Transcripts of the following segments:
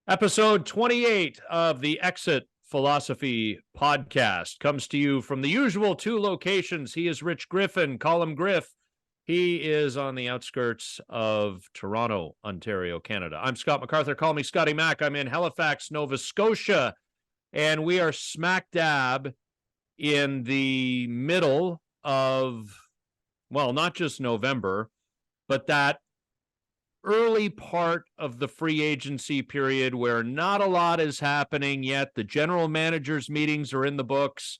Episode 28 of the Exit Philosophy Podcast comes to you from the usual two locations. He is Rich Griffin. Call him Griff. He is on the outskirts of Toronto, Ontario, Canada. I'm Scott MacArthur. Call me Scotty Mac. I'm in Halifax, Nova Scotia, and we are smack dab in the middle of, well, not just November, but that early part of the free agency period where not a lot is happening yet. The general managers' meetings are in the books.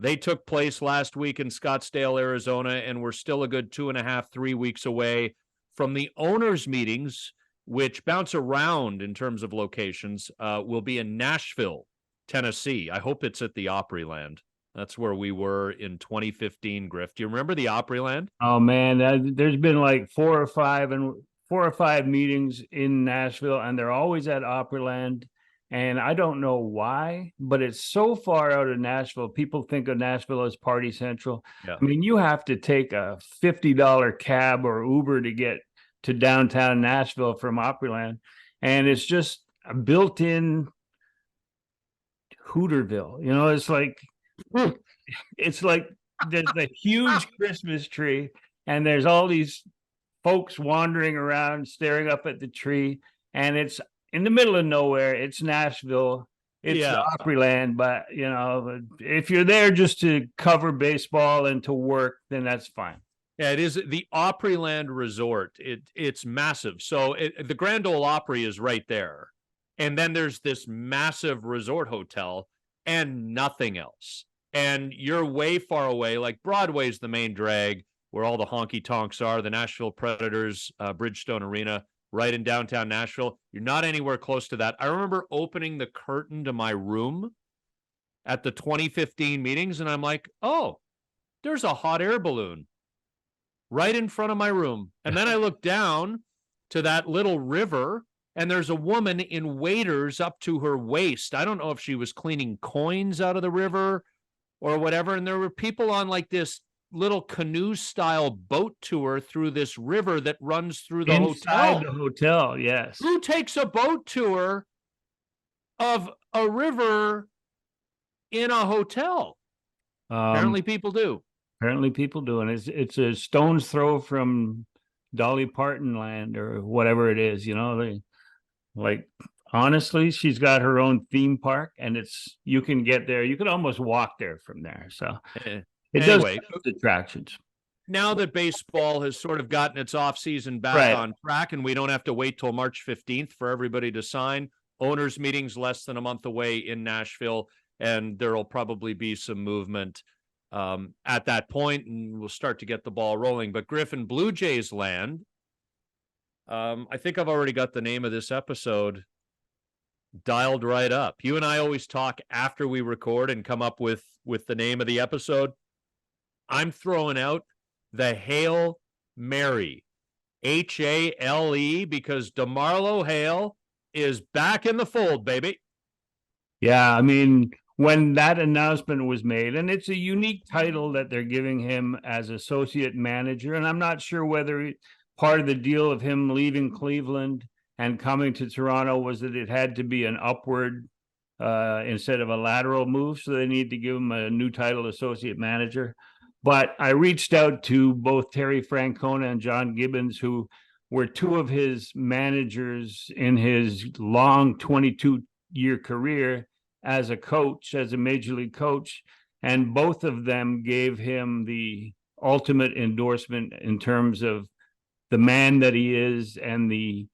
They took place last week in Scottsdale, Arizona, and we're still a good 2.5, 3 weeks away from the owners' meetings, which bounce around in terms of locations, will be in Nashville, Tennessee. I hope it's at the Opryland. That's where we were in 2015, Griff. Do you remember the Opryland? Oh man, there's been like four or five meetings in Nashville, and they're always at Opryland. And I don't know why, but it's so far out of Nashville. People think of Nashville as party central. Yeah. I mean, you have to take a $50 cab or Uber to get to downtown Nashville from Opryland. And it's just a built-in Hooterville. You know, it's like there's a huge Christmas tree, and there's all these folks wandering around staring up at the tree, and it's in the middle of nowhere. It's Nashville. It's the Opryland, but you know, if you're there just to cover baseball and to work, then that's fine. Yeah, it is the Opryland Resort. It's massive. So the Grand Ole Opry is right there, and then there's this massive resort hotel and nothing else. And you're way far away. Like Broadway's the main drag, where all the honky tonks are. The Nashville Predators, Bridgestone Arena, right in downtown Nashville. You're not anywhere close to that. I remember opening the curtain to my room at the 2015 meetings, and I'm like, oh, there's a hot air balloon right in front of my room. And then I look down to that little river, and there's a woman in waders up to her waist. I don't know if she was cleaning coins out of the river or whatever. And there were people on like this little canoe-style boat tour through this river that runs through the Inside the hotel, yes. Who takes a boat tour of a river in a hotel? Apparently people do. Apparently people do, and it's a stone's throw from Dolly Parton land or whatever it is. You know, honestly, she's got her own theme park, and you can get there. You could almost walk there from there. So it does have attractions. Now that baseball has sort of gotten its offseason back on track, and we don't have to wait till March 15th for everybody to sign, owners' meetings less than a month away in Nashville, and there'll probably be some movement at that point, and we'll start to get the ball rolling. But Griffin, Blue Jays land, I think I've already got the name of this episode dialed right up. You and I always talk after we record and come up with the name of the episode. I'm throwing out the Hale Mary, Hale, because DeMarlo Hale is back in the fold, baby. Yeah, I mean, when that announcement was made, and it's a unique title that they're giving him as associate manager, and I'm not sure whether part of the deal of him leaving Cleveland and coming to Toronto was that it had to be an upward instead of a lateral move, so they need to give him a new title, associate manager. But I reached out to both Terry Francona and John Gibbons, who were two of his managers in his long 22-year career as a coach, as a major league coach, and both of them gave him the ultimate endorsement in terms of the man that he is and the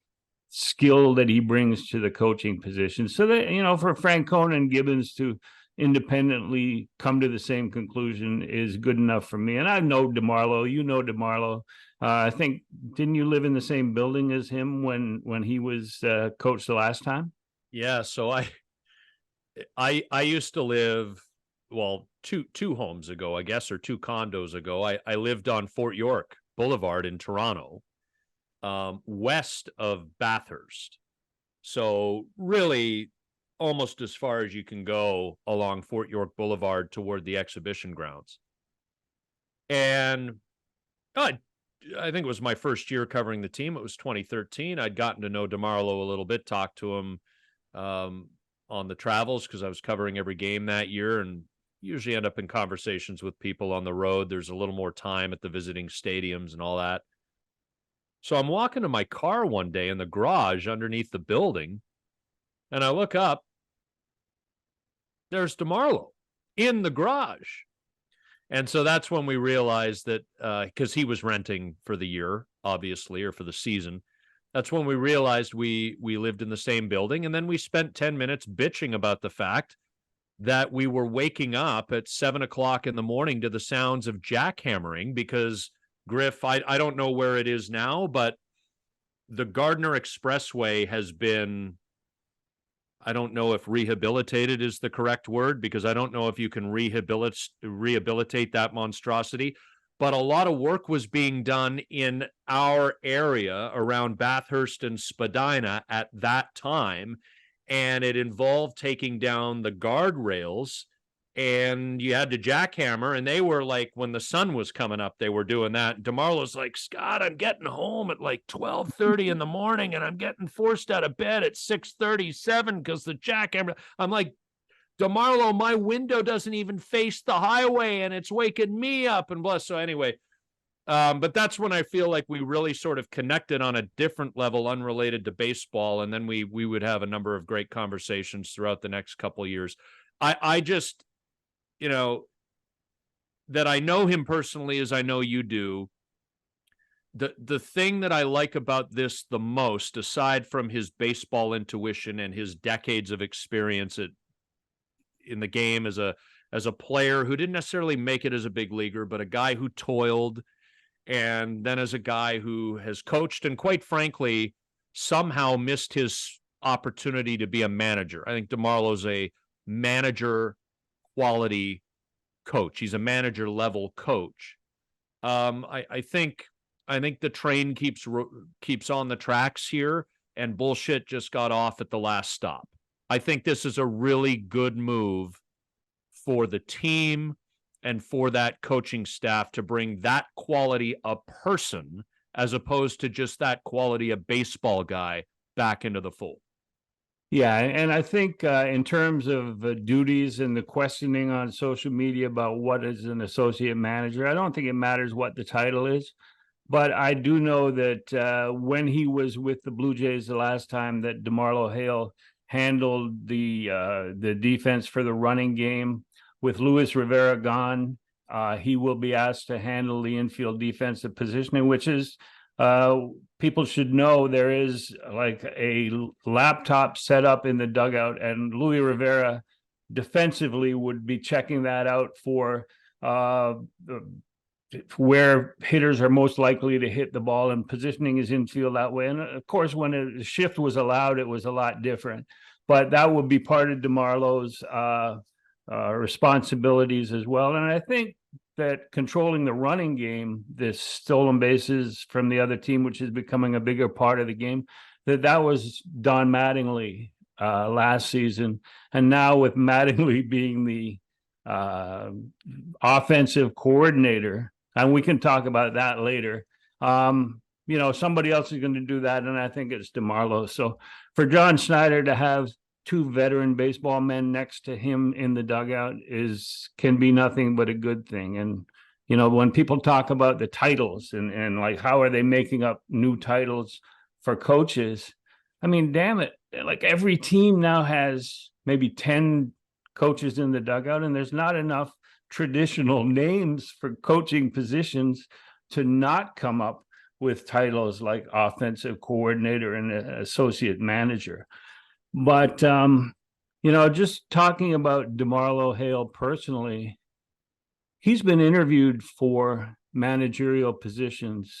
skill that he brings to the coaching position. So that, you know, for Francona and Gibbons to independently come to the same conclusion is good enough for me. And I know DeMarlo, you know DeMarlo. I think, didn't you live in the same building as him when he was coached the last time? Yeah, so I used to live, well, two homes ago, I guess, or two condos ago. I lived on Fort York Boulevard in Toronto, west of Bathurst. So really almost as far as you can go along Fort York Boulevard toward the exhibition grounds. And I think it was my first year covering the team. It was 2013. I'd gotten to know DeMarlo a little bit, talked to him on the travels because I was covering every game that year, and usually end up in conversations with people on the road. There's a little more time at the visiting stadiums and all that. So I'm walking to my car one day in the garage underneath the building, and I look up. There's DeMarlo in the garage. And so that's when we realized that, because he was renting for the year, obviously, or for the season. That's when we realized we lived in the same building. And then we spent 10 minutes bitching about the fact that we were waking up at 7 o'clock in the morning to the sounds of jackhammering because Griff, I don't know where it is now, but the Gardner Expressway has been, I don't know if rehabilitated is the correct word because I don't know if you can rehabilitate that monstrosity, but a lot of work was being done in our area around Bathurst and Spadina at that time, and it involved taking down the guardrails, and you had to jackhammer, and they were like, when the sun was coming up, they were doing that. DeMarlo's like, Scott, I'm getting home at like 12:30 in the morning, and I'm getting forced out of bed at 6:37 because the jackhammer. I'm like, DeMarlo, my window doesn't even face the highway, and it's waking me up, and blah. So anyway, but that's when I feel like we really sort of connected on a different level, unrelated to baseball, and then we would have a number of great conversations throughout the next couple of years. I just, that I know him personally as I know you do. The thing that I like about this the most, aside from his baseball intuition and his decades of experience in the game as a player who didn't necessarily make it as a big leaguer, but a guy who toiled, and then as a guy who has coached and quite frankly somehow missed his opportunity to be a manager. I think DeMarlo's a manager quality coach. He's a manager level coach. I think the train keeps on the tracks here, and bullshit just got off at the last stop. I think this is a really good move for the team and for that coaching staff to bring that quality of person as opposed to just that quality of baseball guy back into the fold. Yeah, and I think in terms of duties and the questioning on social media about what is an associate manager, I don't think it matters what the title is. But I do know that when he was with the Blue Jays the last time, that DeMarlo Hale handled the defense for the running game. With Luis Rivera gone, he will be asked to handle the infield defensive positioning, which is, people should know, there is like a laptop set up in the dugout, and Luis Rivera defensively would be checking that out for where hitters are most likely to hit the ball, and positioning his infield that way. And of course, when a shift was allowed, it was a lot different, but that would be part of DeMarlo's responsibilities as well. And I think that controlling the running game, this stolen bases from the other team, which is becoming a bigger part of the game, that was Don Mattingly last season. And now with Mattingly being the offensive coordinator, and we can talk about that later, somebody else is going to do that, and I think it's DeMarlo. So for John Schneider to have two veteran baseball men next to him in the dugout can be nothing but a good thing. And when people talk about the titles and like how are they making up new titles for coaches, I mean, damn it, like every team now has maybe 10 coaches in the dugout, and there's not enough traditional names for coaching positions to not come up with titles like offensive coordinator and associate manager. But, just talking about DeMarlo Hale personally, he's been interviewed for managerial positions,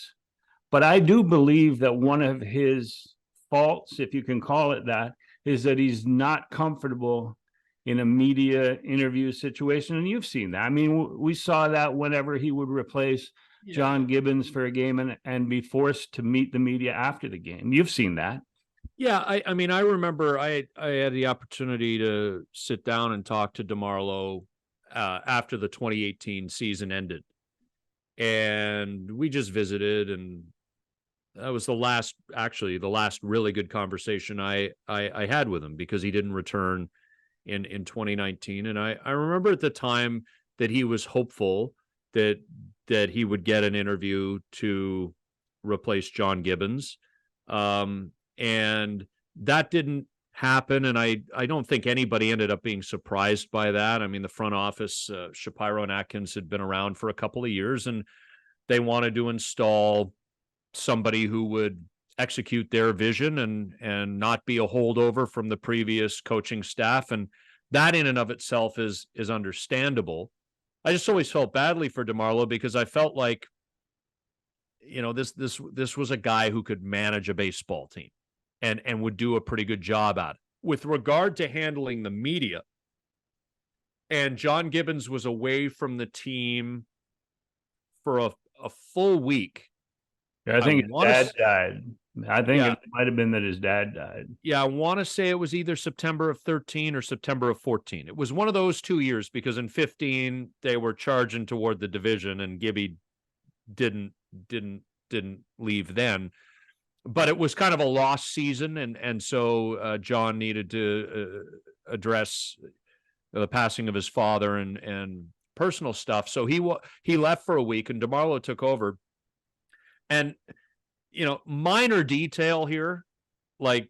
but I do believe that one of his faults, if you can call it that, is that he's not comfortable in a media interview situation. And you've seen that. I mean, we saw that whenever he would replace John Gibbons for a game and be forced to meet the media after the game. You've seen that. Yeah, I mean, I remember I had the opportunity to sit down and talk to DeMarlo after the 2018 season ended, and we just visited, and that was the last really good conversation I had with him, because he didn't return in 2019. And I remember at the time that he was hopeful that he would get an interview to replace John Gibbons. And that didn't happen. And I don't think anybody ended up being surprised by that. I mean, the front office, Shapiro and Atkins had been around for a couple of years, and they wanted to install somebody who would execute their vision and not be a holdover from the previous coaching staff. And that in and of itself is understandable. I just always felt badly for DeMarlo, because I felt like, this was a guy who could manage a baseball team and would do a pretty good job at it. With regard to handling the media, and John Gibbons was away from the team for a full week. I think his dad died. I think it might have been that his dad died. Yeah, I want to say it was either September of 13 or September of 14. It was one of those 2 years, because in 15 they were charging toward the division, and Gibby didn't leave then. But it was kind of a lost season, and so John needed to address the passing of his father and personal stuff. So he left for a week, and DeMarlo took over. And minor detail here, like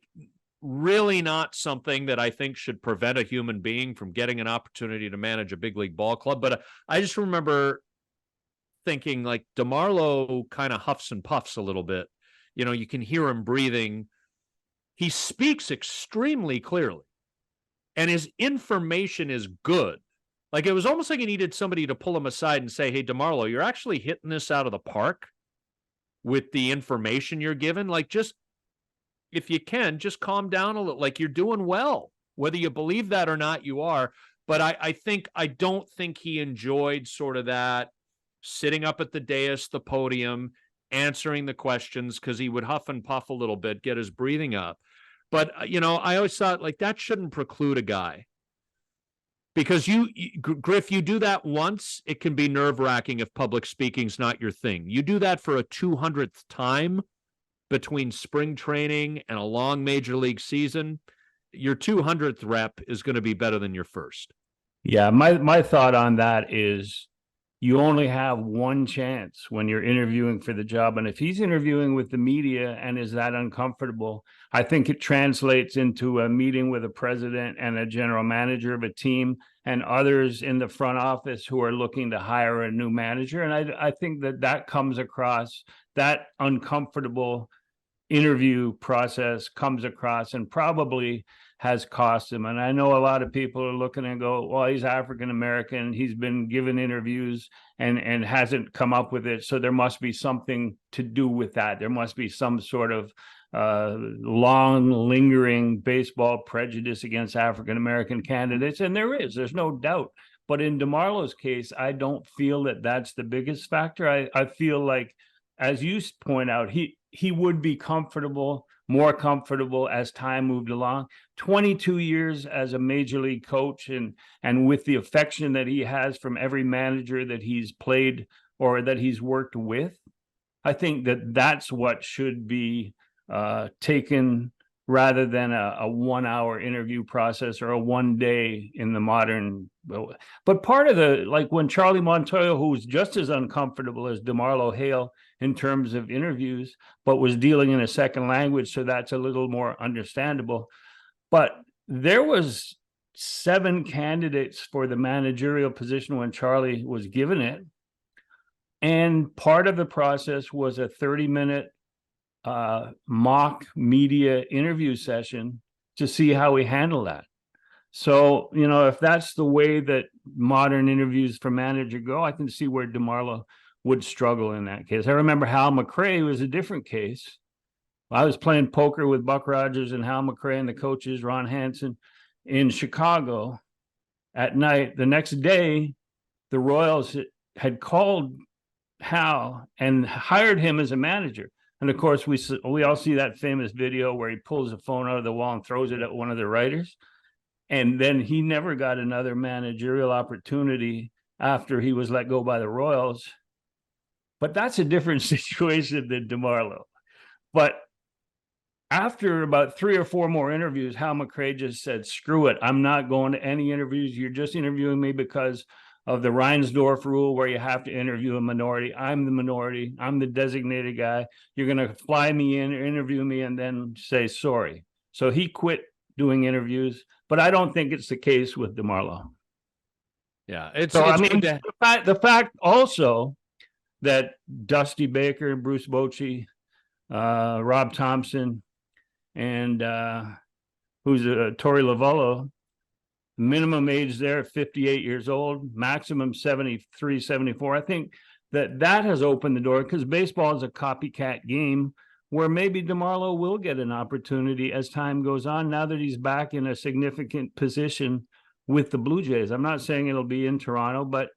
really not something that I think should prevent a human being from getting an opportunity to manage a big league ball club. But I just remember thinking, like, DeMarlo kind of huffs and puffs a little bit. You can hear him breathing. He speaks extremely clearly, and his information is good. Like, it was almost like he needed somebody to pull him aside and say, "Hey, DeMarlo, you're actually hitting this out of the park with the information you're given. Like, just, if you can, just calm down a little. Like, you're doing well. Whether you believe that or not, you are." But I don't think he enjoyed sort of that sitting up at the dais, the podium, answering the questions, because he would huff and puff a little bit, get his breathing up. But, I always thought, like, that shouldn't preclude a guy. Because Griff, you do that once, it can be nerve-wracking if public speaking's not your thing. You do that for a 200th time between spring training and a long major league season, your 200th rep is going to be better than your first. Yeah, my thought on that is you only have one chance when you're interviewing for the job. And if he's interviewing with the media and is that uncomfortable, I think it translates into a meeting with a president and a general manager of a team and others in the front office who are looking to hire a new manager. And I think that comes across, that uncomfortable interview process comes across and probably has cost him. And I know a lot of people are looking and go, well, he's African-American, he's been given interviews and hasn't come up with it. So there must be something to do with that. There must be some sort of long lingering baseball prejudice against African-American candidates. And there's no doubt. But in DeMarlo's case, I don't feel that that's the biggest factor. I feel like, as you point out, he would be more comfortable as time moved along. 22 years as a major league coach, and with the affection that he has from every manager that he's played or that he's worked with, I think that's what should be taken rather than a 1 hour interview process or a 1 day in the modern. But part of like when Charlie Montoya, who was just as uncomfortable as DeMarlo Hale in terms of interviews, but was dealing in a second language, so that's a little more understandable. But there was 7 candidates for the managerial position when Charlie was given it. And part of the process was a 30-minute mock media interview session to see how we handle that. So, if that's the way that modern interviews for manager go, I can see where DeMarlo would struggle in that case. I remember Hal McRae was a different case. I was playing poker with Buck Rogers and Hal McRae and the coaches, Ron Hansen, in Chicago at night. The next day, the Royals had called Hal and hired him as a manager. And of course, we all see that famous video where he pulls the phone out of the wall and throws it at one of the writers. And then he never got another managerial opportunity after he was let go by the Royals. But that's a different situation than DeMarlo. But after about 3 or 4 more interviews, Hal McRae just said, screw it. I'm not going to any interviews. You're just interviewing me because of the Reinsdorf rule where you have to interview a minority. I'm the minority. I'm the designated guy. You're going to fly me in, interview me, and then say sorry. So he quit doing interviews, but I don't think it's the case with DeMarlo. Yeah, it's the fact also that Dusty Baker, Bruce Bochy, Rob Thompson, and who's Torey Lovullo, minimum age there 58 years old, maximum 73, 74. I think that has opened the door, because baseball is a copycat game where maybe DeMarlo will get an opportunity as time goes on, now that he's back in a significant position with the Blue Jays. I'm not saying it'll be in Toronto, but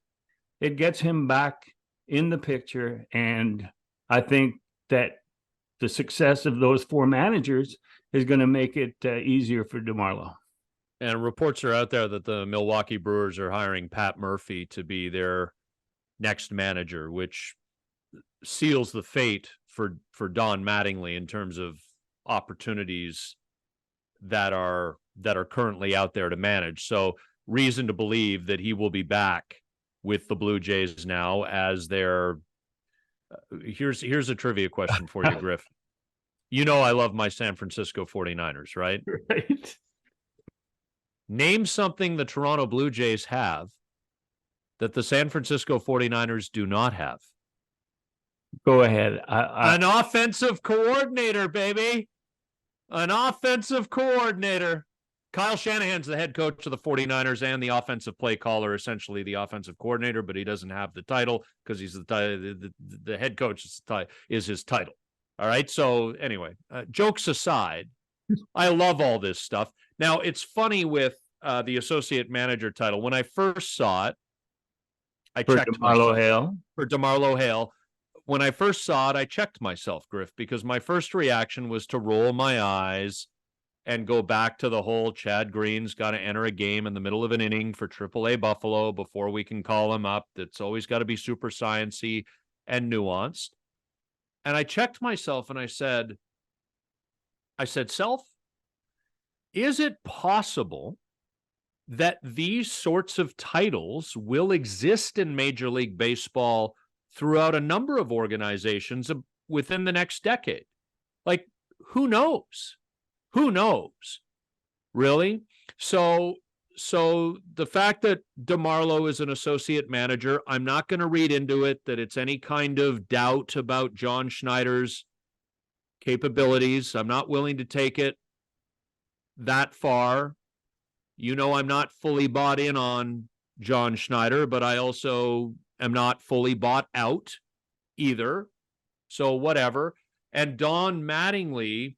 it gets him back in the picture. And I think that the success of those 4 managers is going to make it easier for DeMarlo. And reports are out there that the Milwaukee Brewers are hiring Pat Murphy to be their next manager, which seals the fate for Don Mattingly in terms of opportunities that are currently out there to manage. So reason to believe that he will be back with the Blue Jays now as their here's a trivia question for you, Griff. You know I love my San Francisco 49ers, right? Right. Name something the Toronto Blue Jays have that the San Francisco 49ers do not have. Go ahead. An offensive coordinator, baby. An offensive coordinator. Kyle Shanahan's the head coach of the 49ers and the offensive play caller, essentially the offensive coordinator, but he doesn't have the title because he's the head coach is his title. All right. So anyway, jokes aside, I love all this stuff. Now, it's funny with the associate manager title. When I first saw it, I checked DeMarlo Hale. For DeMarlo Hale. When I first saw it, I checked myself, Griff, because my first reaction was to roll my eyes and go back to the whole Chad Green's got to enter a game in the middle of an inning for AAA Buffalo before we can call him up. That's always got to be super sciencey and nuanced. And I checked myself and I said, self, is it possible that these sorts of titles will exist in Major League Baseball throughout a number of organizations within the next decade? Like, who knows? Who knows? Really? So the fact that DeMarlo is an associate manager, I'm not going to read into it that it's any kind of doubt about John Schneider's capabilities. I'm not willing to take it that far. You know, I'm not fully bought in on John Schneider, but I also am not fully bought out either. So whatever. And Don Mattingly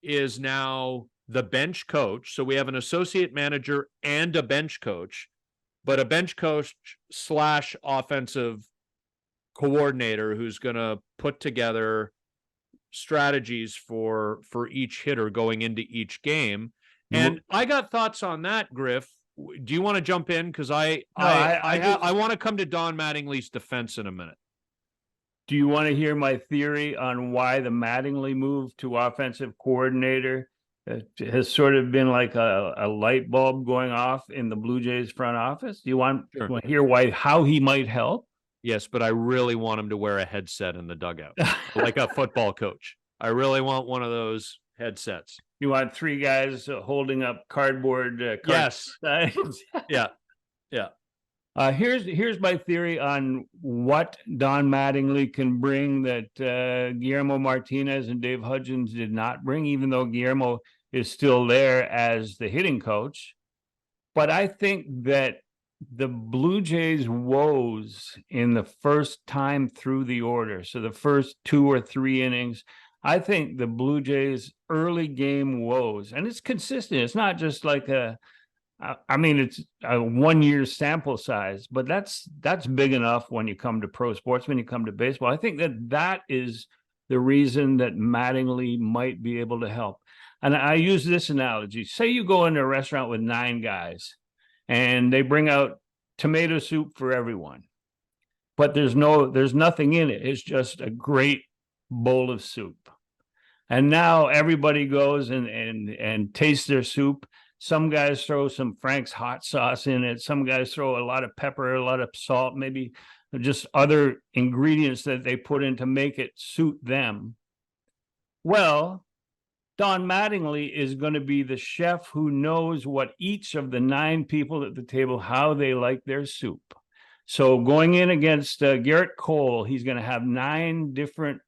is now the bench coach. So we have an associate manager and a bench coach, but a bench coach / offensive coordinator who's going to put together strategies for each hitter going into each game. And I got thoughts on that, Griff. Do you want to jump in? Because I want to come to Don Mattingly's defense in a minute. Do you want to hear my theory on why the Mattingly move to offensive coordinator has sort of been like a light bulb going off in the Blue Jays front office? Do you want to hear how he might help? Yes, but I really want him to wear a headset in the dugout, like a football coach. I really want one of those headsets. You want 3 guys holding up cardboard? Yes. Yeah. Here's my theory on what Don Mattingly can bring that Guillermo Martinez and Dave Hudgens did not bring, even though Guillermo is still there as the hitting coach. But I think that the Blue Jays' woes in the first time through the order, so the first 2 or 3 innings, I think the Blue Jays' early game woes, and it's consistent. It's not just like it's a 1-year sample size, but that's big enough when you come to pro sports, when you come to baseball. I think that is the reason that Mattingly might be able to help. And I use this analogy. Say you go into a restaurant with 9 guys and they bring out tomato soup for everyone, but there's nothing in it. It's just a great bowl of soup. And now everybody goes and tastes their soup. Some guys throw some Frank's hot sauce in it. Some guys throw a lot of pepper, a lot of salt, maybe just other ingredients that they put in to make it suit them. Well, Don Mattingly is going to be the chef who knows what each of the 9 people at the table, how they like their soup. So going in against Garrett Cole, he's going to have 9 different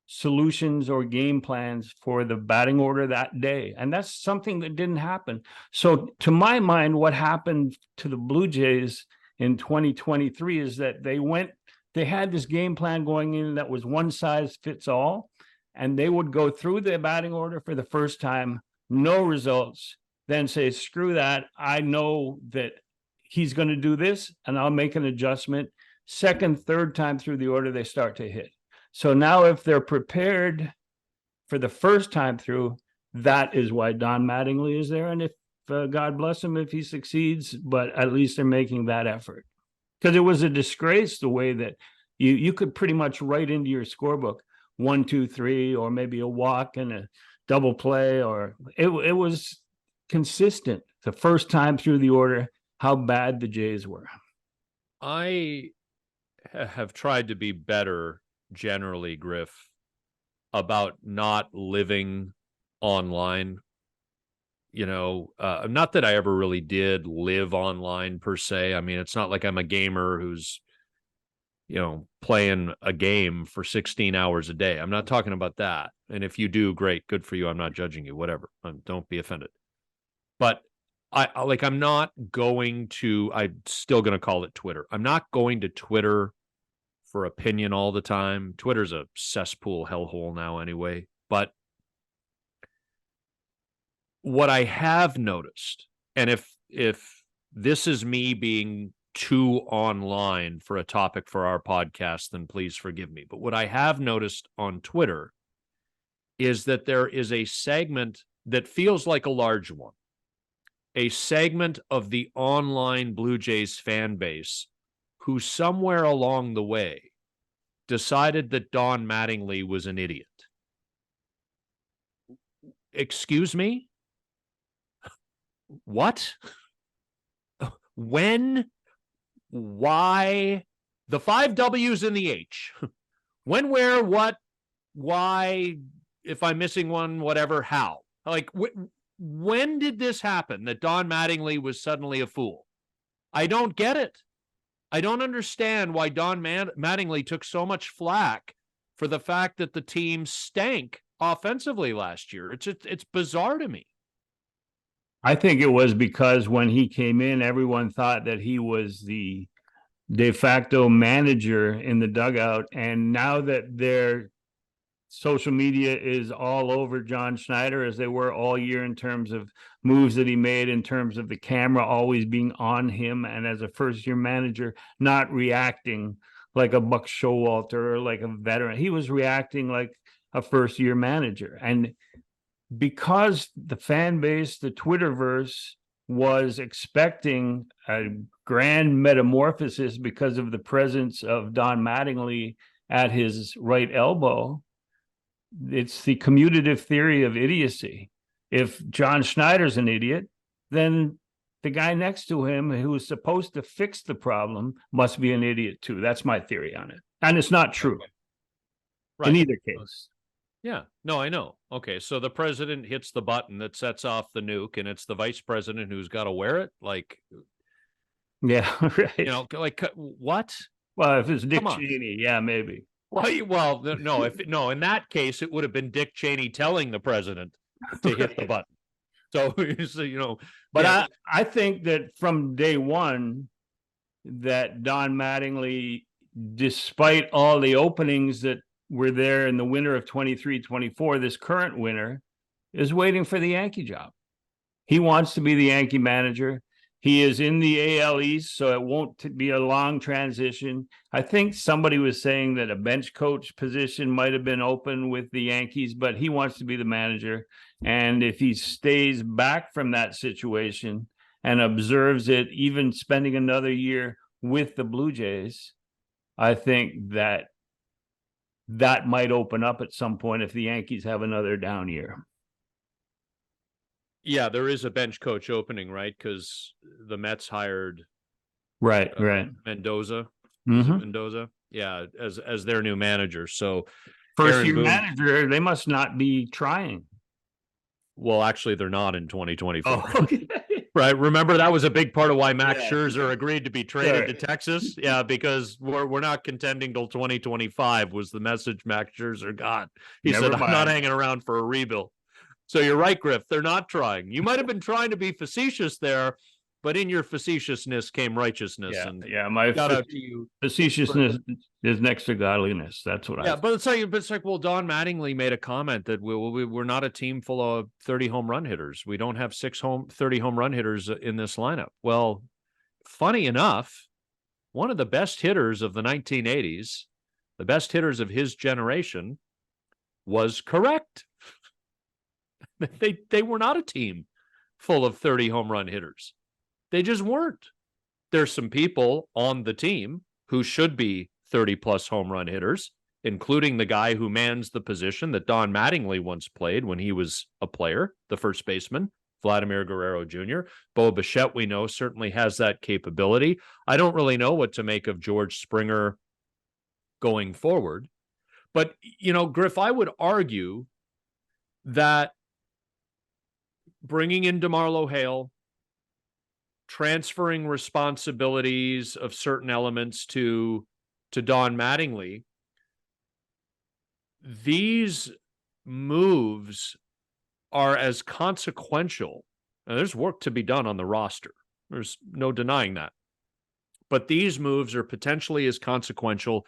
solutions or game plans for the batting order that day. And that's something that didn't happen. So to my mind, what happened to the Blue Jays in 2023 is that they had this game plan going in that was one size fits all. And they would go through the batting order for the first time, no results, then say, screw that. I know that he's going to do this and I'll make an adjustment. Second, third time through the order, they start to hit. So now if they're prepared for the first time through, that is why Don Mattingly is there. And if God bless him if he succeeds, but at least they're making that effort. Because it was a disgrace the way that you could pretty much write into your scorebook 1, 2, 3, or maybe a walk and a double play, or it was consistent the first time through the order how bad the Jays were. I have tried to be better generally, Griff, about not living online. Not that I ever really did live online per se. I mean, it's not like I'm a gamer who's playing a game for 16 hours a day. I'm not talking about that. And if you do, great, good for you. I'm not judging you, whatever. Don't be offended. But I'm not going to, I'm still going to call it Twitter. I'm not going to Twitter for opinion all the time. Twitter's a cesspool hellhole now anyway. But what I have noticed, and if this is me being too online for a topic for our podcast, then please forgive me. But what I have noticed on Twitter is that there is a segment that feels like a large one, a segment of the online Blue Jays fan base who somewhere along the way decided that Don Mattingly was an idiot. Excuse me? What? When? Why? The 5 W's and the H. When, where, what, why, if I'm missing one, whatever, how? Like, when did this happen that Don Mattingly was suddenly a fool? I don't get it. I don't understand why Don Mattingly took so much flack for the fact that the team stank offensively last year. It's bizarre to me. I think it was because when he came in, everyone thought that he was the de facto manager in the dugout. And now that their social media is all over John Schneider, as they were all year in terms of moves that he made, in terms of the camera always being on him, and as a first-year manager, not reacting like a Buck Showalter or like a veteran. He was reacting like a first-year manager. And because the fan base, the Twitterverse, was expecting a grand metamorphosis because of the presence of Don Mattingly at his right elbow, it's the commutative theory of idiocy. If John Schneider's an idiot, then the guy next to him who is supposed to fix the problem must be an idiot too. That's my theory on it. And it's not true. Right. In either case. Yeah, no, I know. Okay, so the president hits the button that sets off the nuke, and it's the vice president who's got to wear it. Like, yeah, right. Like what? Well, if it's Dick Cheney, yeah, maybe. Well, no, in that case, it would have been Dick Cheney telling the president to hit the button. So, but yeah. I think that from day one, that Don Mattingly, despite all the openings that were there in the winter of 23-24, this current winter, is waiting for the Yankee job. He wants to be the Yankee manager. He is in the AL East, so it won't be a long transition. I think somebody was saying that a bench coach position might have been open with the Yankees, but he wants to be the manager. And if he stays back from that situation and observes it, even spending another year with the Blue Jays, I think that that might open up at some point if the Yankees have another down year. Yeah, there is a bench coach opening, right? Because the Mets hired Right. Mendoza. Is it Mm-hmm. Mendoza? Yeah, as their new manager. So First Aaron year Boone, manager, they must not be trying. well, actually, they're not in 2024. Oh, okay. Right. Remember, that was a big part of why Max Yeah. Scherzer agreed to be traded to Texas. Yeah, because we're not contending till 2025 was the message Max Scherzer got. He Never said, I'm not mind. hanging around for a rebuild. So you're right, Griff. They're not trying. You might have been trying to be facetious there, but in your facetiousness came righteousness. Yeah, And yeah. My shout out to you. facetiousness is next to godliness. That's what Yeah, but it's like, well, Don Mattingly made a comment that we're not a team full of 30 home run hitters. We don't have 30 home run hitters in this lineup. Well, funny enough, one of the best hitters of the 1980s, the best hitters of his generation, was correct. They were not a team full of 30 home run hitters. They just weren't. There's some people on the team who should be 30 plus home run hitters, including the guy who mans the position that Don Mattingly once played when he was a player, the first baseman, Vladimir Guerrero Jr. Bo Bichette, we know, certainly has that capability. I don't really know what to make of George Springer going forward. But, Griff, I would argue that bringing in DeMarlo Hale, transferring responsibilities of certain elements to Don Mattingly, these moves are as consequential. Now, there's work to be done on the roster. There's no denying that. But these moves are potentially as consequential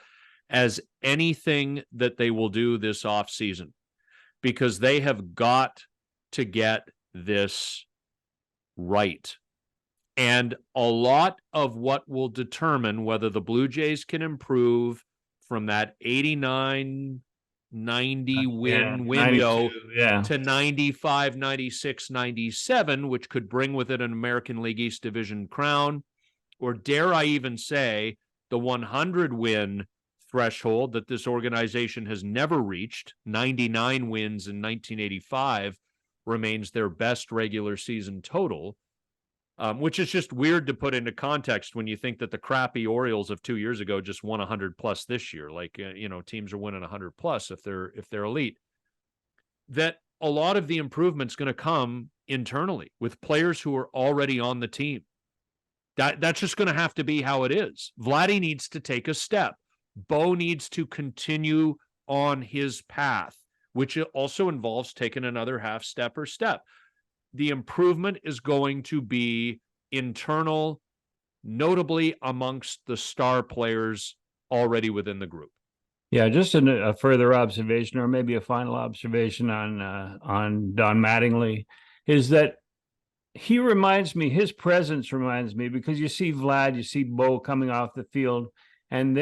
as anything that they will do this offseason, because they have got to get this right. And a lot of what will determine whether the Blue Jays can improve from that 89, 90 win window to 95, 96, 97, which could bring with it an American League East Division crown, or dare I even say the 100 win threshold that this organization has never reached. 99 wins in 1985 remains their best regular season total. Which is just weird to put into context when you think that the crappy Orioles of 2 years ago just won 100 plus this year. Like, teams are winning 100 plus if they're elite. That a lot of the improvement's going to come internally with players who are already on the team. That's just going to have to be how it is. Vladdy needs to take a step. Bo needs to continue on his path, which also involves taking another half step or step. The improvement is going to be internal, notably amongst the star players already within the group. Yeah, just a further observation, or maybe a final observation on Don Mattingly, is that his presence reminds me, because you see Vlad, you see Bo coming off the field, and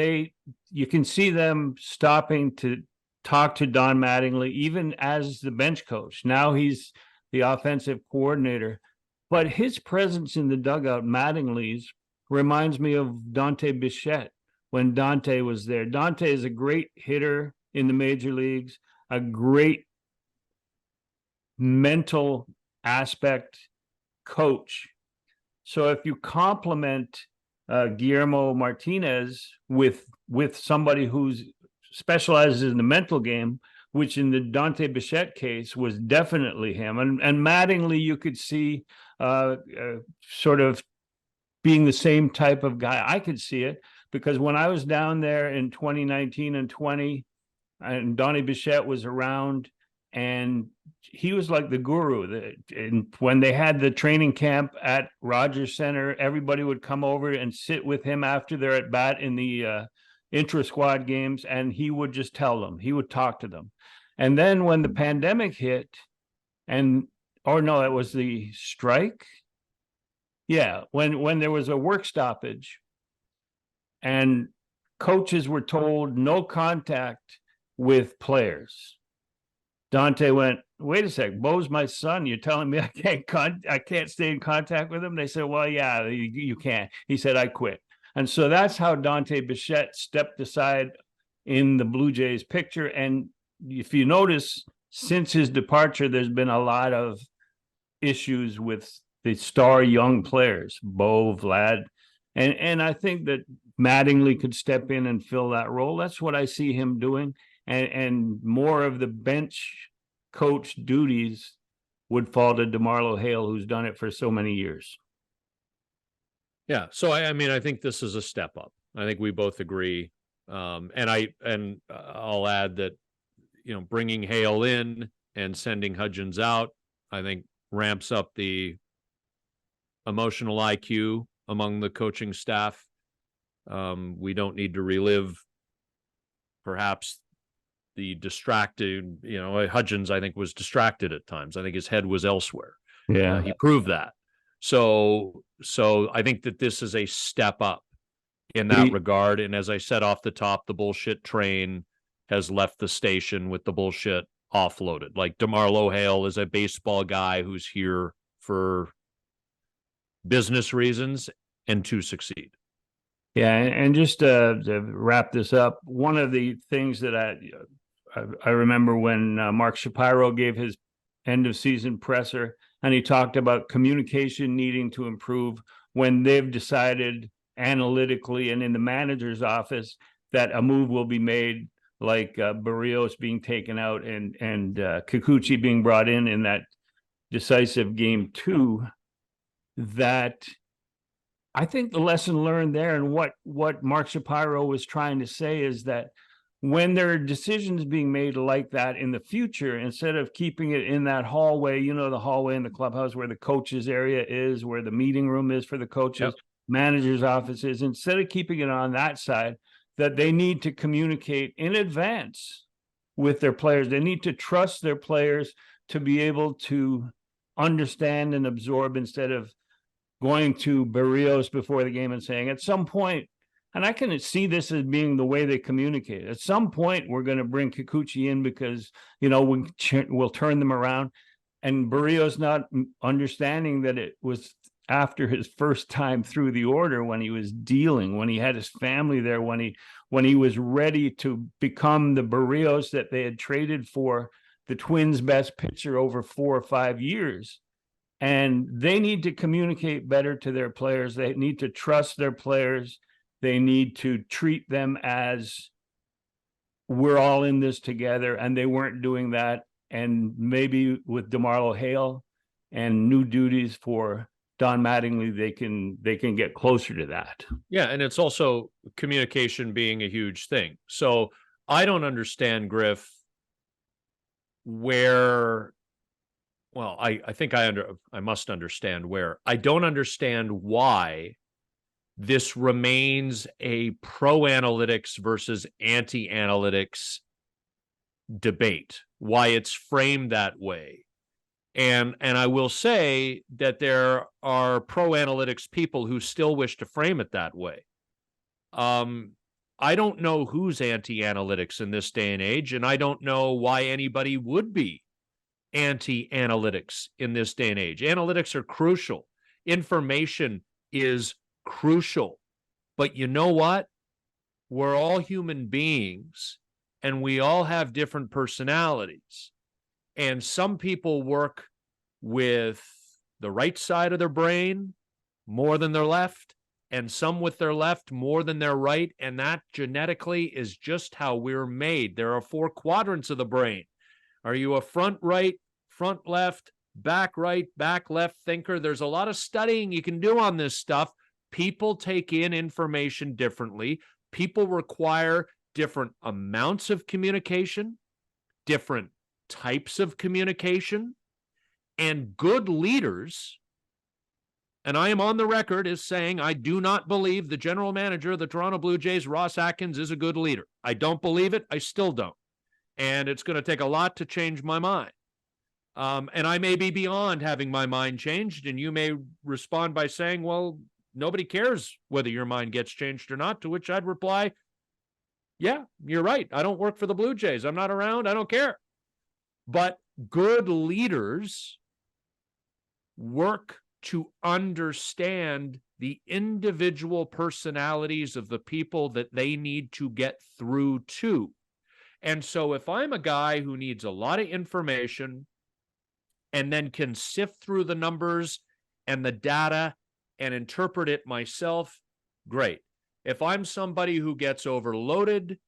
you can see them stopping to talk to Don Mattingly, even as the bench coach. Now he's the offensive coordinator, but his presence in the dugout, Mattingly's, reminds me of Dante Bichette when Dante was there. Dante is a great hitter in the major leagues, a great mental aspect coach. So if you complement Guillermo Martinez with somebody who's specializes in the mental game, which in the Dante Bichette case was definitely him. And Mattingly, you could see sort of being the same type of guy. I could see it because when I was down there in 2019 and 20, and Donnie Bichette was around, and he was like the guru. And when they had the training camp at Rogers Center, everybody would come over and sit with him after they're at bat in the intra-squad games, and he would just tell them. He would talk to them. And then when the pandemic hit, it was the strike. Yeah, when there was a work stoppage and coaches were told no contact with players, Dante went, wait a sec, Bo's my son. You're telling me I can't stay in contact with him? They said, well, yeah, you can't. He said, I quit. And so that's how Dante Bichette stepped aside in the Blue Jays picture. And if you notice, since his departure, there's been a lot of issues with the star young players, Bo, Vlad. And I think that Mattingly could step in and fill that role. That's what I see him doing. And more of the bench coach duties would fall to DeMarlo Hale, who's done it for so many years. Yeah. So, I mean, I think this is a step up. I think we both agree. And I'll add that, bringing Hale in and sending Hudgens out, I think ramps up the emotional IQ among the coaching staff. We don't need to relive perhaps the distracted, Hudgens, I think, was distracted at times. I think his head was elsewhere. Yeah. He proved that. So I think that this is a step up in that regard. And as I said off the top, the bullshit train has left the station with the bullshit offloaded. Like DeMarlo Hale is a baseball guy who's here for business reasons and to succeed. Yeah, and just to wrap this up, one of the things that I remember when Mark Shapiro gave his end of season presser, and he talked about communication needing to improve when they've decided analytically and in the manager's office that a move will be made, like Barrios being taken out and Kikuchi being brought in that decisive game 2, that I think the lesson learned there, and what Mark Shapiro was trying to say, is that when there are decisions being made like that in the future, instead of keeping it in that hallway, the hallway in the clubhouse where the coaches area is, where the meeting room is for the coaches, manager's office is, instead of keeping it on that side, that they need to communicate in advance with their players. They need to trust their players to be able to understand and absorb, instead of going to Barrios before the game and saying, at some point, and I can see this as being the way they communicate, at some point we're going to bring Kikuchi in because, we'll turn them around. And Barrios not understanding that it was after his first time through the order, when he was dealing, when he had his family there, when he was ready to become the Barrios that they had traded for the Twins' best pitcher over 4 or 5 years. And they need to communicate better to their players. They need to trust their players. They need to treat them as, we're all in this together. And they weren't doing that. And maybe with DeMarlo Hale and new duties for Don Mattingly, they can get closer to that. Yeah, and it's also communication being a huge thing. So I don't understand, Griff, where... Well, I think I must understand where. I don't understand why this remains a pro-analytics versus anti-analytics debate, why it's framed that way. And I will say that there are pro-analytics people who still wish to frame it that way. I don't know who's anti-analytics in this day and age, and I don't know why anybody would be anti-analytics in this day and age. Analytics are crucial. Information is crucial. But you know what? We're all human beings, and we all have different personalities. And some people work with the right side of their brain more than their left, and some with their left more than their right. And that genetically is just how we're made. There are 4 quadrants of the brain. Are you a front right, front left, back right, back left thinker? There's a lot of studying you can do on this stuff. People take in information differently. People require different amounts of communication, different types of communication, and good leaders. And I am on the record as saying I do not believe the general manager of the Toronto Blue Jays, Ross Atkins, is a good leader. I don't believe it. I still don't. And it's going to take a lot to change my mind. And I may be beyond having my mind changed, and you may respond by saying, well, nobody cares whether your mind gets changed or not, to which I'd reply, yeah, you're right. I don't work for the Blue Jays. I'm not around. I don't care. But good leaders work to understand the individual personalities of the people that they need to get through to. And so if I'm a guy who needs a lot of information and then can sift through the numbers and the data and interpret it myself, great. If I'm somebody who gets overloaded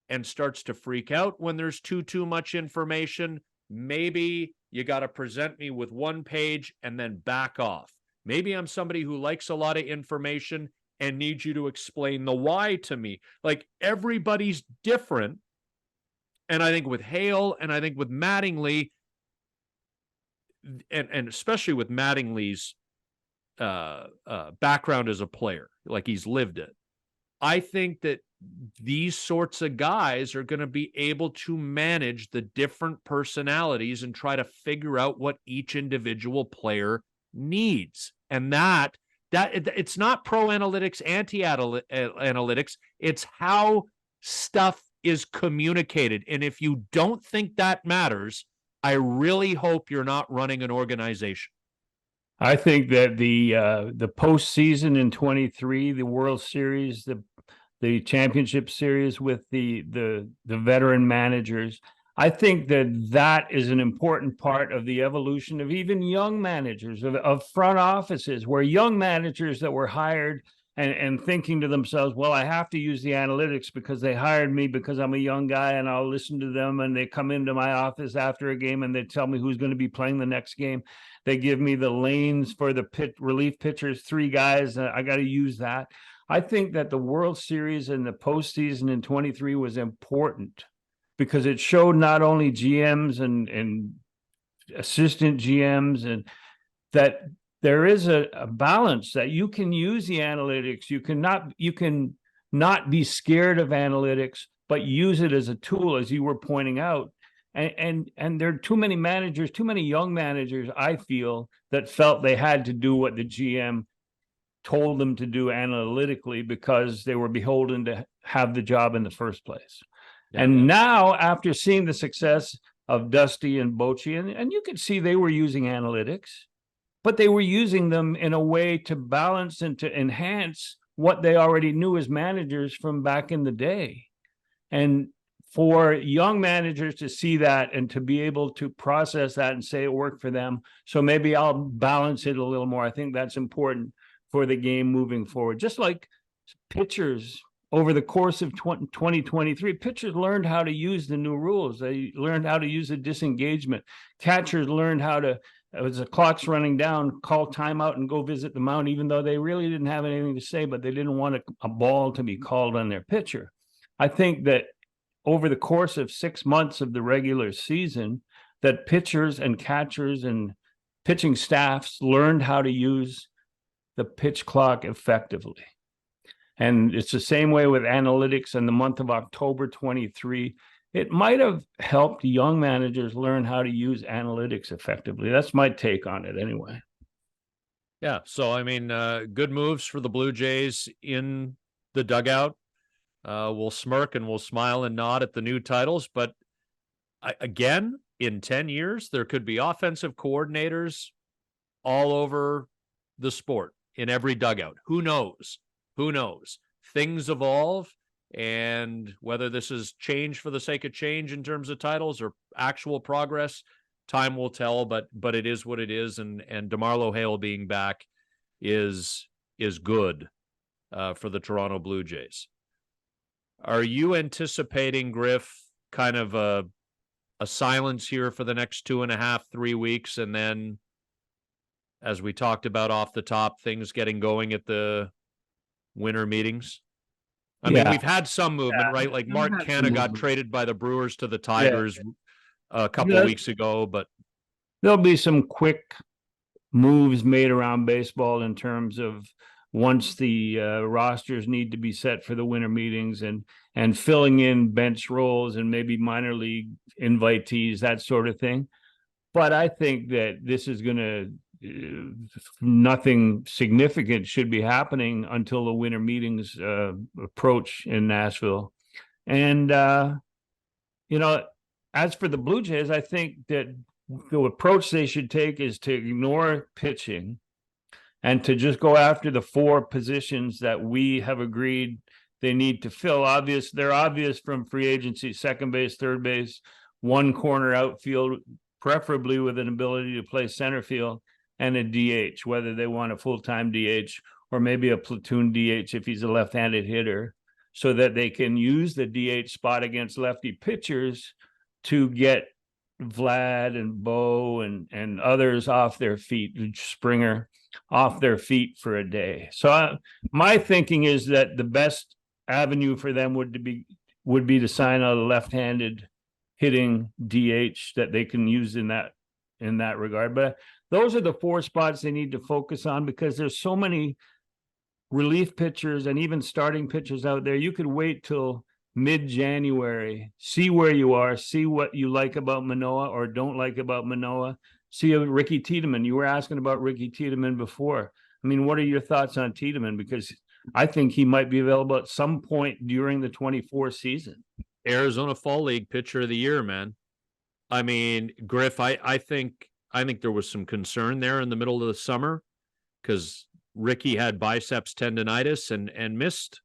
and starts to freak out when there's too much information, maybe you got to present me with one page and then back off. Maybe I'm somebody who likes a lot of information and needs you to explain the why to me. Like, everybody's different. And I think with Hale and I think with Mattingly, and especially with Mattingly's background as a player, like he's lived it, I think that these sorts of guys are going to be able to manage the different personalities and try to figure out what each individual player needs. And that it's not pro analytics, anti analytics. It's how stuff is communicated. And if you don't think that matters, I really hope you're not running an organization. I think that the postseason in 23, the World Series, the championship series with the veteran managers, I think that is an important part of the evolution of even young managers, of front offices, where young managers that were hired and thinking to themselves, well, I have to use the analytics because they hired me because I'm a young guy and I'll listen to them, and they come into my office after a game and they tell me who's going to be playing the next game. They give me the lanes for the relief pitchers, 3 guys. I got to use that. I think that the World Series and the postseason in 23 was important because it showed not only GMs and assistant GMs and that there is a balance, that you can use the analytics. You can not be scared of analytics, but use it as a tool, as you were pointing out. And there are too many managers, too many young managers, I feel, that felt they had to do what the GM told them to do analytically because they were beholden to have the job in the first place. Yeah. And now, after seeing the success of Dusty and Bochy, and you could see they were using analytics, but they were using them in a way to balance and to enhance what they already knew as managers from back in the day. And for young managers to see that and to be able to process that and say it worked for them, so maybe I'll balance it a little more. I think that's important for the game moving forward. Just like pitchers over the course of 2023, pitchers learned how to use the new rules. They learned how to use the disengagement. Catchers learned how to, as the clock's running down, call timeout and go visit the mound, even though they really didn't have anything to say, but they didn't want a ball to be called on their pitcher. I think that over the course of 6 months of the regular season, that pitchers and catchers and pitching staffs learned how to use the pitch clock effectively. And it's the same way with analytics in the month of October 23. It might have helped young managers learn how to use analytics effectively. That's my take on it anyway. Yeah. So, I mean, good moves for the Blue Jays in the dugout. We'll smirk and we'll smile and nod at the new titles. But again, in 10 years, there could be offensive coordinators all over the sport in every dugout. Who knows? Who knows? Things evolve, and whether this is change for the sake of change in terms of titles or actual progress, time will tell, but it is what it is, and DeMarlo Hale being back is good for the Toronto Blue Jays. Are you anticipating, Griff, kind of a silence here for the next 2.5, 3 weeks, and then, as we talked about off the top, things getting going at the winter meetings? I mean, we've had some movement, right? Like Mark Canha got traded by the Brewers to the Tigers a couple of weeks ago, but there'll be some quick moves made around baseball in terms of once the rosters need to be set for the winter meetings and filling in bench roles and maybe minor league invitees, that sort of thing. But I think that this is going to nothing significant should be happening until the winter meetings approach in Nashville. And, as for the Blue Jays, I think that the approach they should take is to ignore pitching and to just go after the 4 positions that we have agreed they need to fill. They're obvious from free agency: second base, third base, 1 corner outfield, preferably with an ability to play center field, and a DH, whether they want a full-time DH or maybe a platoon DH if he's a left-handed hitter, so that they can use the DH spot against lefty pitchers to get Vlad and Bo and others off their feet, Springer off their feet for a day. So my thinking is that the best avenue for them would be to sign a left-handed hitting DH that they can use in that regard. But those are the 4 spots they need to focus on, because there's so many relief pitchers and even starting pitchers out there. You could wait till mid-January, see where you are, see what you like about Manoah or don't like about Manoah. See Ricky Tiedemann. You were asking about Ricky Tiedemann before. I mean, what are your thoughts on Tiedemann? Because I think he might be available at some point during the 24 season. Arizona Fall League Pitcher of the Year, man. I mean, Griff, I think there was some concern there in the middle of the summer because Ricky had biceps tendonitis and missed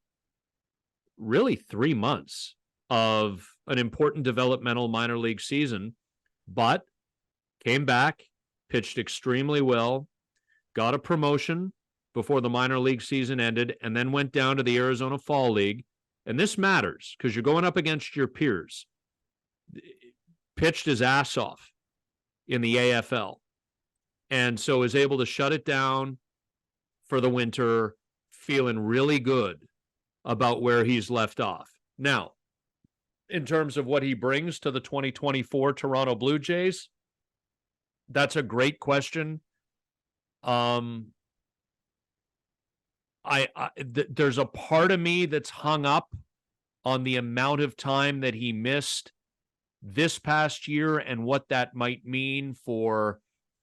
really 3 months of an important developmental minor league season, but came back, pitched extremely well, got a promotion before the minor league season ended, and then went down to the Arizona Fall League. And this matters because you're going up against your peers. Pitched his ass off in the AFL, and so is able to shut it down for the winter, feeling really good about where he's left off. Now, in terms of what he brings to the 2024 Toronto Blue Jays, that's a great question. There's a part of me that's hung up on the amount of time that he missed this past year and what that might mean for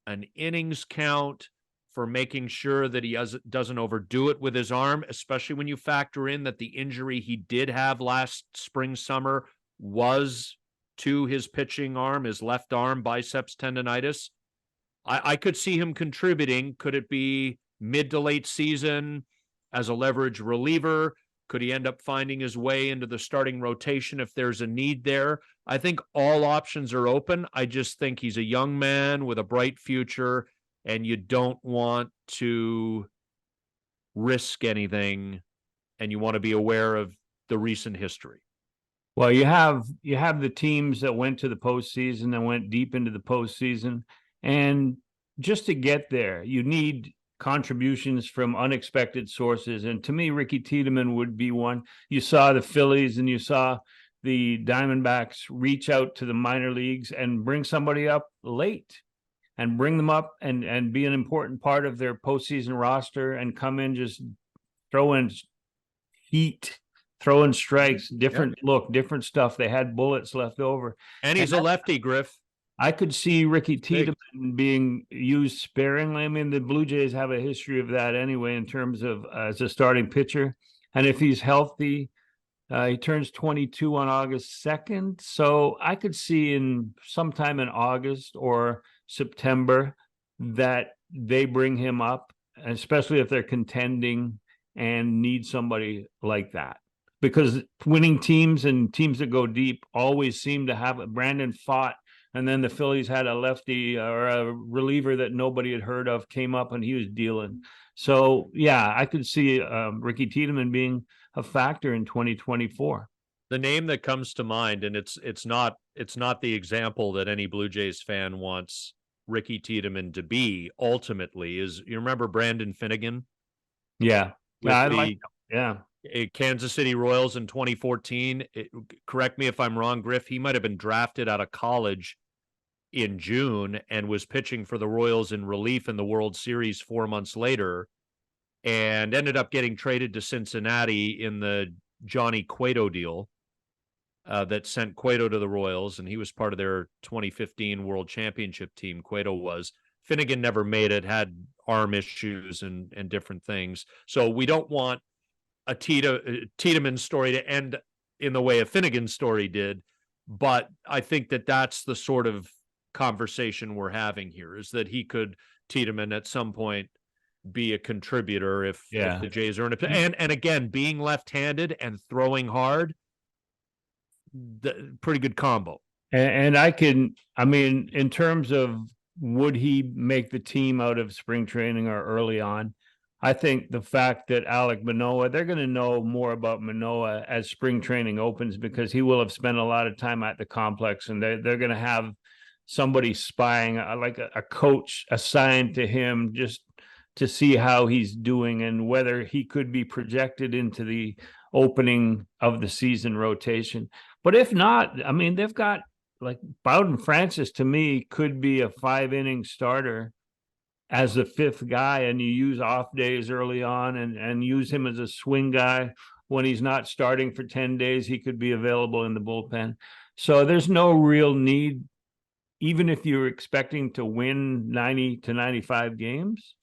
an innings count, for making sure that he doesn't overdo it with his arm, especially when you factor in that the injury he did have last spring, summer was to his pitching arm, his left arm, biceps tendonitis. I could see him contributing. Could it be mid to late season as a leverage reliever? Could he end up finding his way into the starting rotation if there's a need there? I think all options are open. I just think he's a young man with a bright future, and you don't want to risk anything, and you want to be aware of the recent history. Well, you have the teams that went to the postseason and went deep into the postseason, and just to get there, you need contributions from unexpected sources. And to me, Ricky Tiedemann would be one. You saw the Phillies and you saw the Diamondbacks reach out to the minor leagues and bring somebody up late and bring them up and be an important part of their postseason roster and come in just throwing heat, throwing strikes, different look, different stuff. They had bullets left over. And he's a lefty, Griff. I could see Ricky Tiedemann being used sparingly. I mean, the Blue Jays have a history of that anyway in terms of as a starting pitcher. And if he's healthy, he turns 22 on August 2nd. So I could see in sometime in August or September that they bring him up, especially if they're contending and need somebody like that. Because winning teams and teams that go deep always seem to have Brandon Pfaadt. And then the Phillies had a lefty or a reliever that nobody had heard of came up and he was dealing. So, yeah, I could see Ricky Tiedemann being a factor in 2024. The name that comes to mind, and it's not the example that any Blue Jays fan wants Ricky Tiedemann to be ultimately, is you remember Brandon Finnegan? Yeah. Kansas City Royals in 2014. Correct me if I'm wrong, Griff. He might have been drafted out of college in June and was pitching for the Royals in relief in the World Series 4 months later, and ended up getting traded to Cincinnati in the Johnny Cueto deal that sent Cueto to the Royals, and he was part of their 2015 World Championship team. Cueto was. Finnegan never made it, had arm issues and different things. So we don't want a Tiedemann story to end in the way a Finnegan story did, but I think that that's the sort of conversation we're having here, is that Tiedemann at some point be a contributor if the Jays are in it. And again, being left-handed and throwing hard, pretty good combo. And I mean, in terms of would he make the team out of spring training or early on, I think the fact that Alek Manoah, they're going to know more about Manoah as spring training opens, because he will have spent a lot of time at the complex, and they're going to have somebody spying, like a coach assigned to him, just to see how he's doing and whether he could be projected into the opening of the season rotation. But if not, I mean, they've got, like, Bowden Francis, to me, could be a 5-inning starter as the 5th guy, and you use off days early on and use him as a swing guy. When he's not starting for 10 days, he could be available in the bullpen. So there's no real need, even if you're expecting to win 90 to 95 games.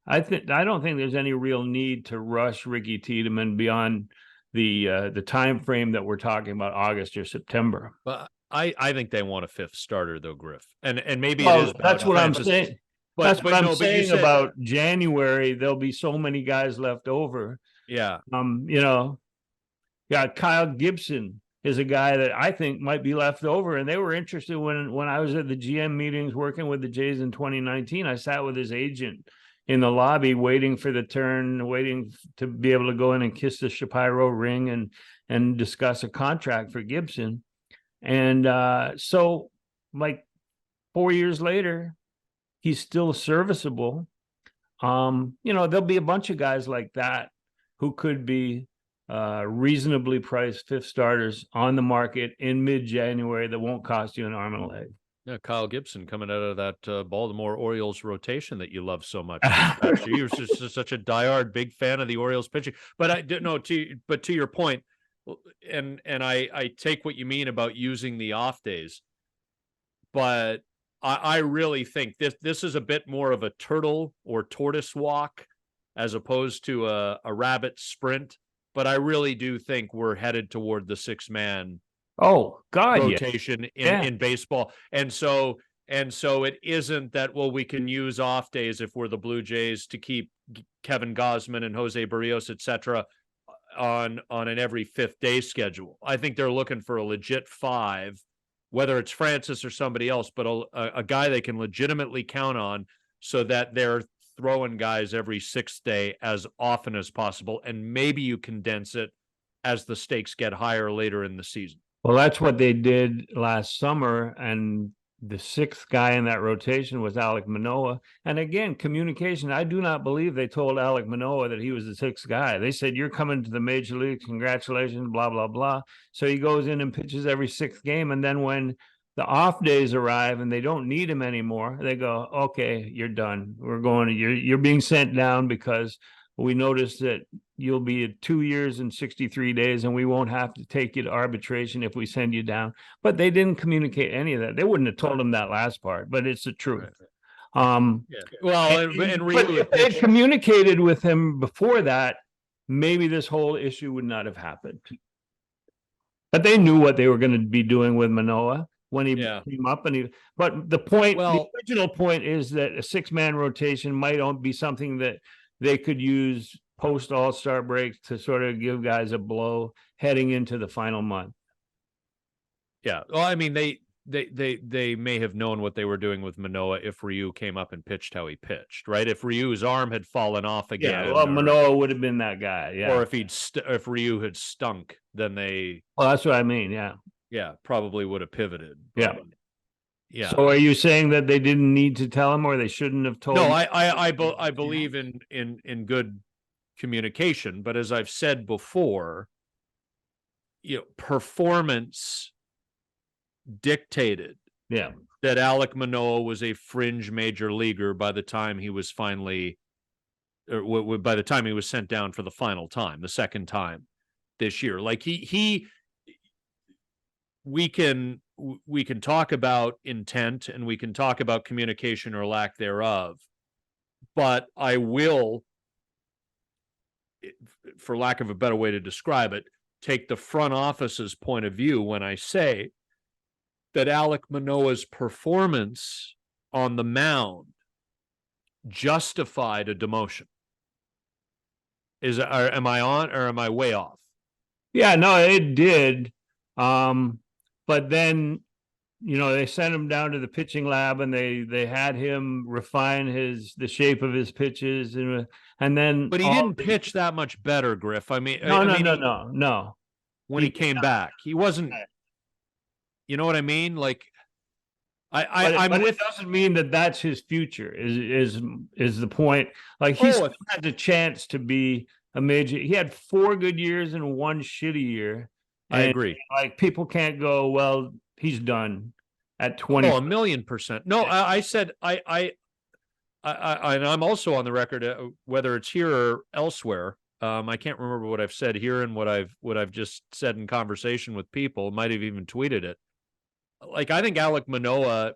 I don't think there's any real need to rush Ricky Tiedemann beyond the time frame that we're talking about, August or September. But I think they want a 5th starter, though, Griff, and maybe well, it is. That's what I'm saying. That's what I'm saying about January. There'll be so many guys left over. Yeah. Kyle Gibson is a guy that I think might be left over, and they were interested when I was at the GM meetings working with the Jays in 2019. I sat with his agent in the lobby, waiting for the turn, waiting to be able to go in and kiss the Shapiro ring and discuss a contract for Gibson. And so, like, 4 years later, he's still serviceable. There'll be a bunch of guys like that who could be reasonably priced 5th starters on the market in mid-January that won't cost you an arm and a leg. Yeah, Kyle Gibson coming out of that Baltimore Orioles rotation that you love so much. You were just such a diehard big fan of the Orioles pitching. But to your point, and I take what you mean about using the off days, but I really think this is a bit more of a turtle or tortoise walk as opposed to a rabbit sprint. But I really do think we're headed toward the 6-man rotation in baseball. And so it isn't that, well, we can use off days if we're the Blue Jays to keep Kevin Gausman and Jose Barrios, et cetera, on an every 5th day schedule. I think they're looking for a legit 5, whether it's Francis or somebody else, but a guy they can legitimately count on, so that they're throwing guys every 6th day as often as possible. And maybe you condense it as the stakes get higher later in the season. Well, that's what they did last summer, and the 6th guy in that rotation was Alek Manoah. And again, communication. I do not believe they told Alek Manoah that he was the 6th guy. They said, "You're coming to the major leagues. Congratulations, blah, blah, blah." So he goes in and pitches every 6th game. And then when the off days arrive and they don't need him anymore, they go, "Okay, you're done. You're being sent down because we noticed that you'll be at 2 years and 63 days, and we won't have to take you to arbitration if we send you down." But they didn't communicate any of that. They wouldn't have told him that last part, but it's the truth. Well, but if they had communicated with him before that, maybe this whole issue would not have happened. But they knew what they were going to be doing with Manoah when he came up. But the original point is that a 6-man rotation might be something that they could use post All-Star breaks to sort of give guys a blow heading into the final month. Yeah. Well, I mean, they may have known what they were doing with Manoah if Ryu came up and pitched how he pitched, right? If Ryu's arm had fallen off again. Yeah, well, Manoah would have been that guy. Yeah. Or if Ryu had stunk, then they. Well, that's what I mean. Yeah. Yeah, probably would have pivoted. Yeah. Yeah. So are you saying that they didn't need to tell him, or they shouldn't have told him? No, I believe in good communication, but as I've said before, performance dictated that Alek Manoah was a fringe major leaguer by the time he was finally, or by the time he was sent down for the final time, the second time this year. Like we can talk about intent and we can talk about communication or lack thereof, but I will, for lack of a better way to describe it, take the front office's point of view when I say that Alek Manoah's performance on the mound justified a demotion. Am I on or am I way off? Yeah, no, it did. But then, they sent him down to the pitching lab and they had him refine the shape of his pitches and then But he didn't pitch that much better, Griff. I mean, no. When he came back, he wasn't. You know what I mean? Like, but it doesn't mean that that's his future. Is the point? Like he had the chance to be a major. He had 4 good years and 1 shitty year. I agree. Like people can't go, well, he's done at 20. Oh, 1,000,000%. No, I said and I'm also on the record, whether it's here or elsewhere. I can't remember what I've said here and what I've just said in conversation with people. Might have even tweeted it. Like, I think Alek Manoah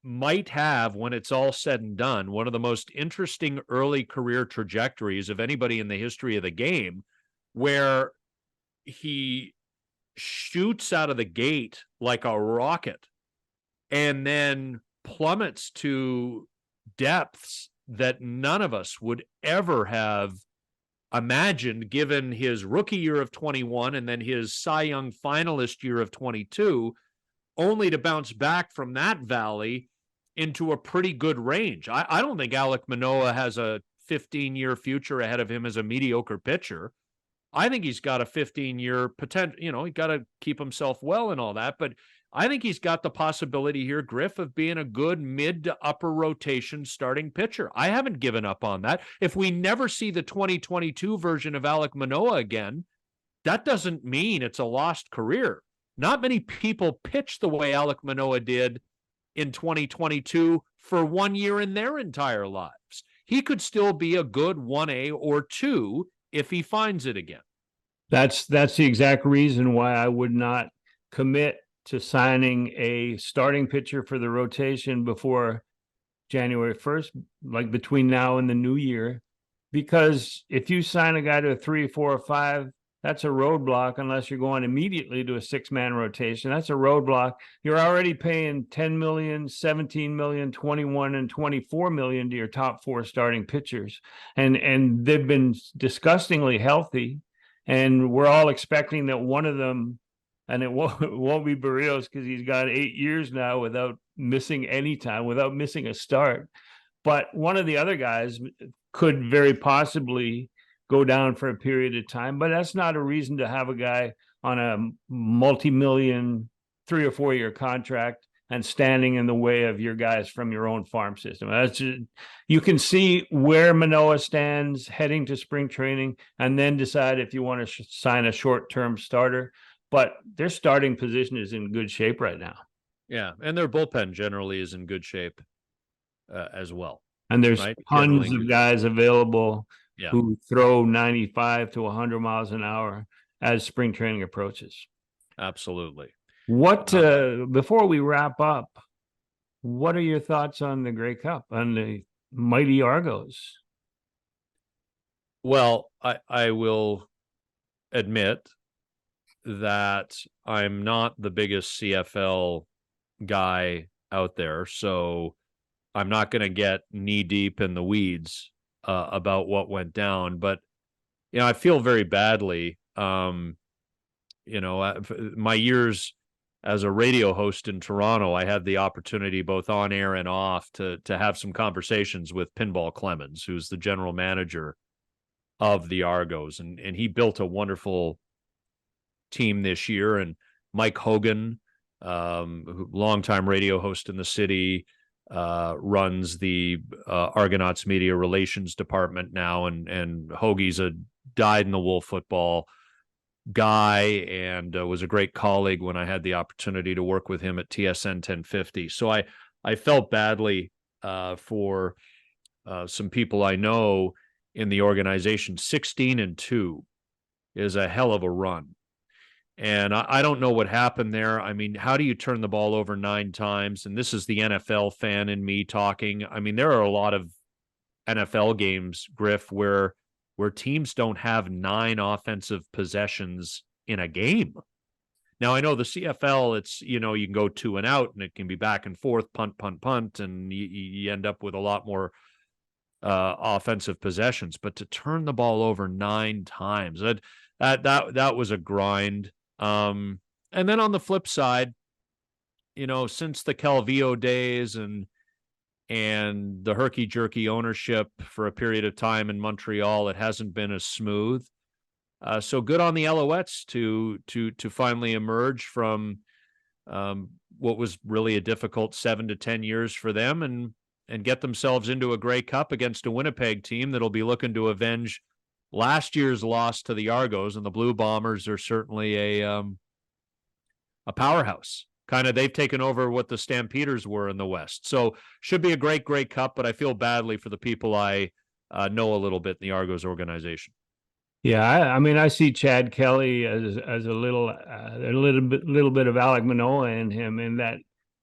might have, when it's all said and done, one of the most interesting early career trajectories of anybody in the history of the game, where he shoots out of the gate like a rocket and then plummets to depths that none of us would ever have imagined, given his rookie year of 21 and then his Cy Young finalist year of 22, only to bounce back from that valley into a pretty good range. I don't think Alek Manoah has a 15-year future ahead of him as a mediocre pitcher. I think he's got a 15-year potential. He got to keep himself well and all that, but I think he's got the possibility here, Griff, of being a good mid to upper rotation starting pitcher. I haven't given up on that. If we never see the 2022 version of Alek Manoah again, that doesn't mean it's a lost career. Not many people pitch the way Alek Manoah did in 2022 for 1 year in their entire lives. He could still be a good 1A or 2 if he finds it again. That's the exact reason why I would not commit to signing a starting pitcher for the rotation before January 1st, like between now and the new year. Because if you sign a guy to a 3, 4, or 5, that's a roadblock unless you're going immediately to a 6-man rotation. That's a roadblock. You're already paying 10 million, 17 million, 21 and 24 million to your top 4 starting pitchers. And they've been disgustingly healthy. And we're all expecting that one of them, and it won't be Barrios because he's got 8 years now without missing any time, without missing a start. But one of the other guys could very possibly go down for a period of time, but that's not a reason to have a guy on a multi-million 3 or 4 year contract and standing in the way of your guys from your own farm system. That's just, you can see where Manoah stands heading to spring training and then decide if you want to sign a short-term starter. But their starting position is in good shape right now. Yeah, and their bullpen generally is in good shape as well. And there's tons of guys available who throw 95 to 100 miles an hour as spring training approaches. Absolutely. What before we wrap up, what are your thoughts on the Grey Cup, on the mighty Argos? Well, I will admit that I'm not the biggest CFL guy out there, so I'm not going to get knee deep in the weeds about what went down. But I feel very badly. My years as a radio host in Toronto, I had the opportunity both on air and off to have some conversations with Pinball Clemens, who's the general manager of the Argos, and he built a wonderful team this year. And Mike Hogan, longtime radio host in the city, runs the Argonauts media relations department now, and Hoagie's a dyed-in-the-wool football guy and was a great colleague when I had the opportunity to work with him at TSN 1050. So I felt badly for some people I know in the organization. 16-2 is a hell of a run. And I don't know what happened there. I mean, how do you turn the ball over 9 times? And this is the NFL fan in me talking. I mean, there are a lot of NFL games, Griff, where teams don't have 9 offensive possessions in a game. Now, I know the CFL, it's, you can go 2 and out and it can be back and forth, punt, and you end up with a lot more offensive possessions, but to turn the ball over 9 times, that was a grind. And then on the flip side, since the Calvillo days and the herky-jerky ownership for a period of time in Montreal, it hasn't been as smooth. So good on the Alouettes to finally emerge from what was really a difficult 7 to 10 years for them and get themselves into a Grey Cup against a Winnipeg team that'll be looking to avenge last year's loss to the Argos. And the Blue Bombers are certainly a powerhouse. Kind of, they've taken over what the Stampeders were in the West. So should be a great Grey Cup, but I feel badly for the people I know a little bit in the Argos organization. Yeah, I mean, I see Chad Kelly as a little bit of Alek Manoah in him, in that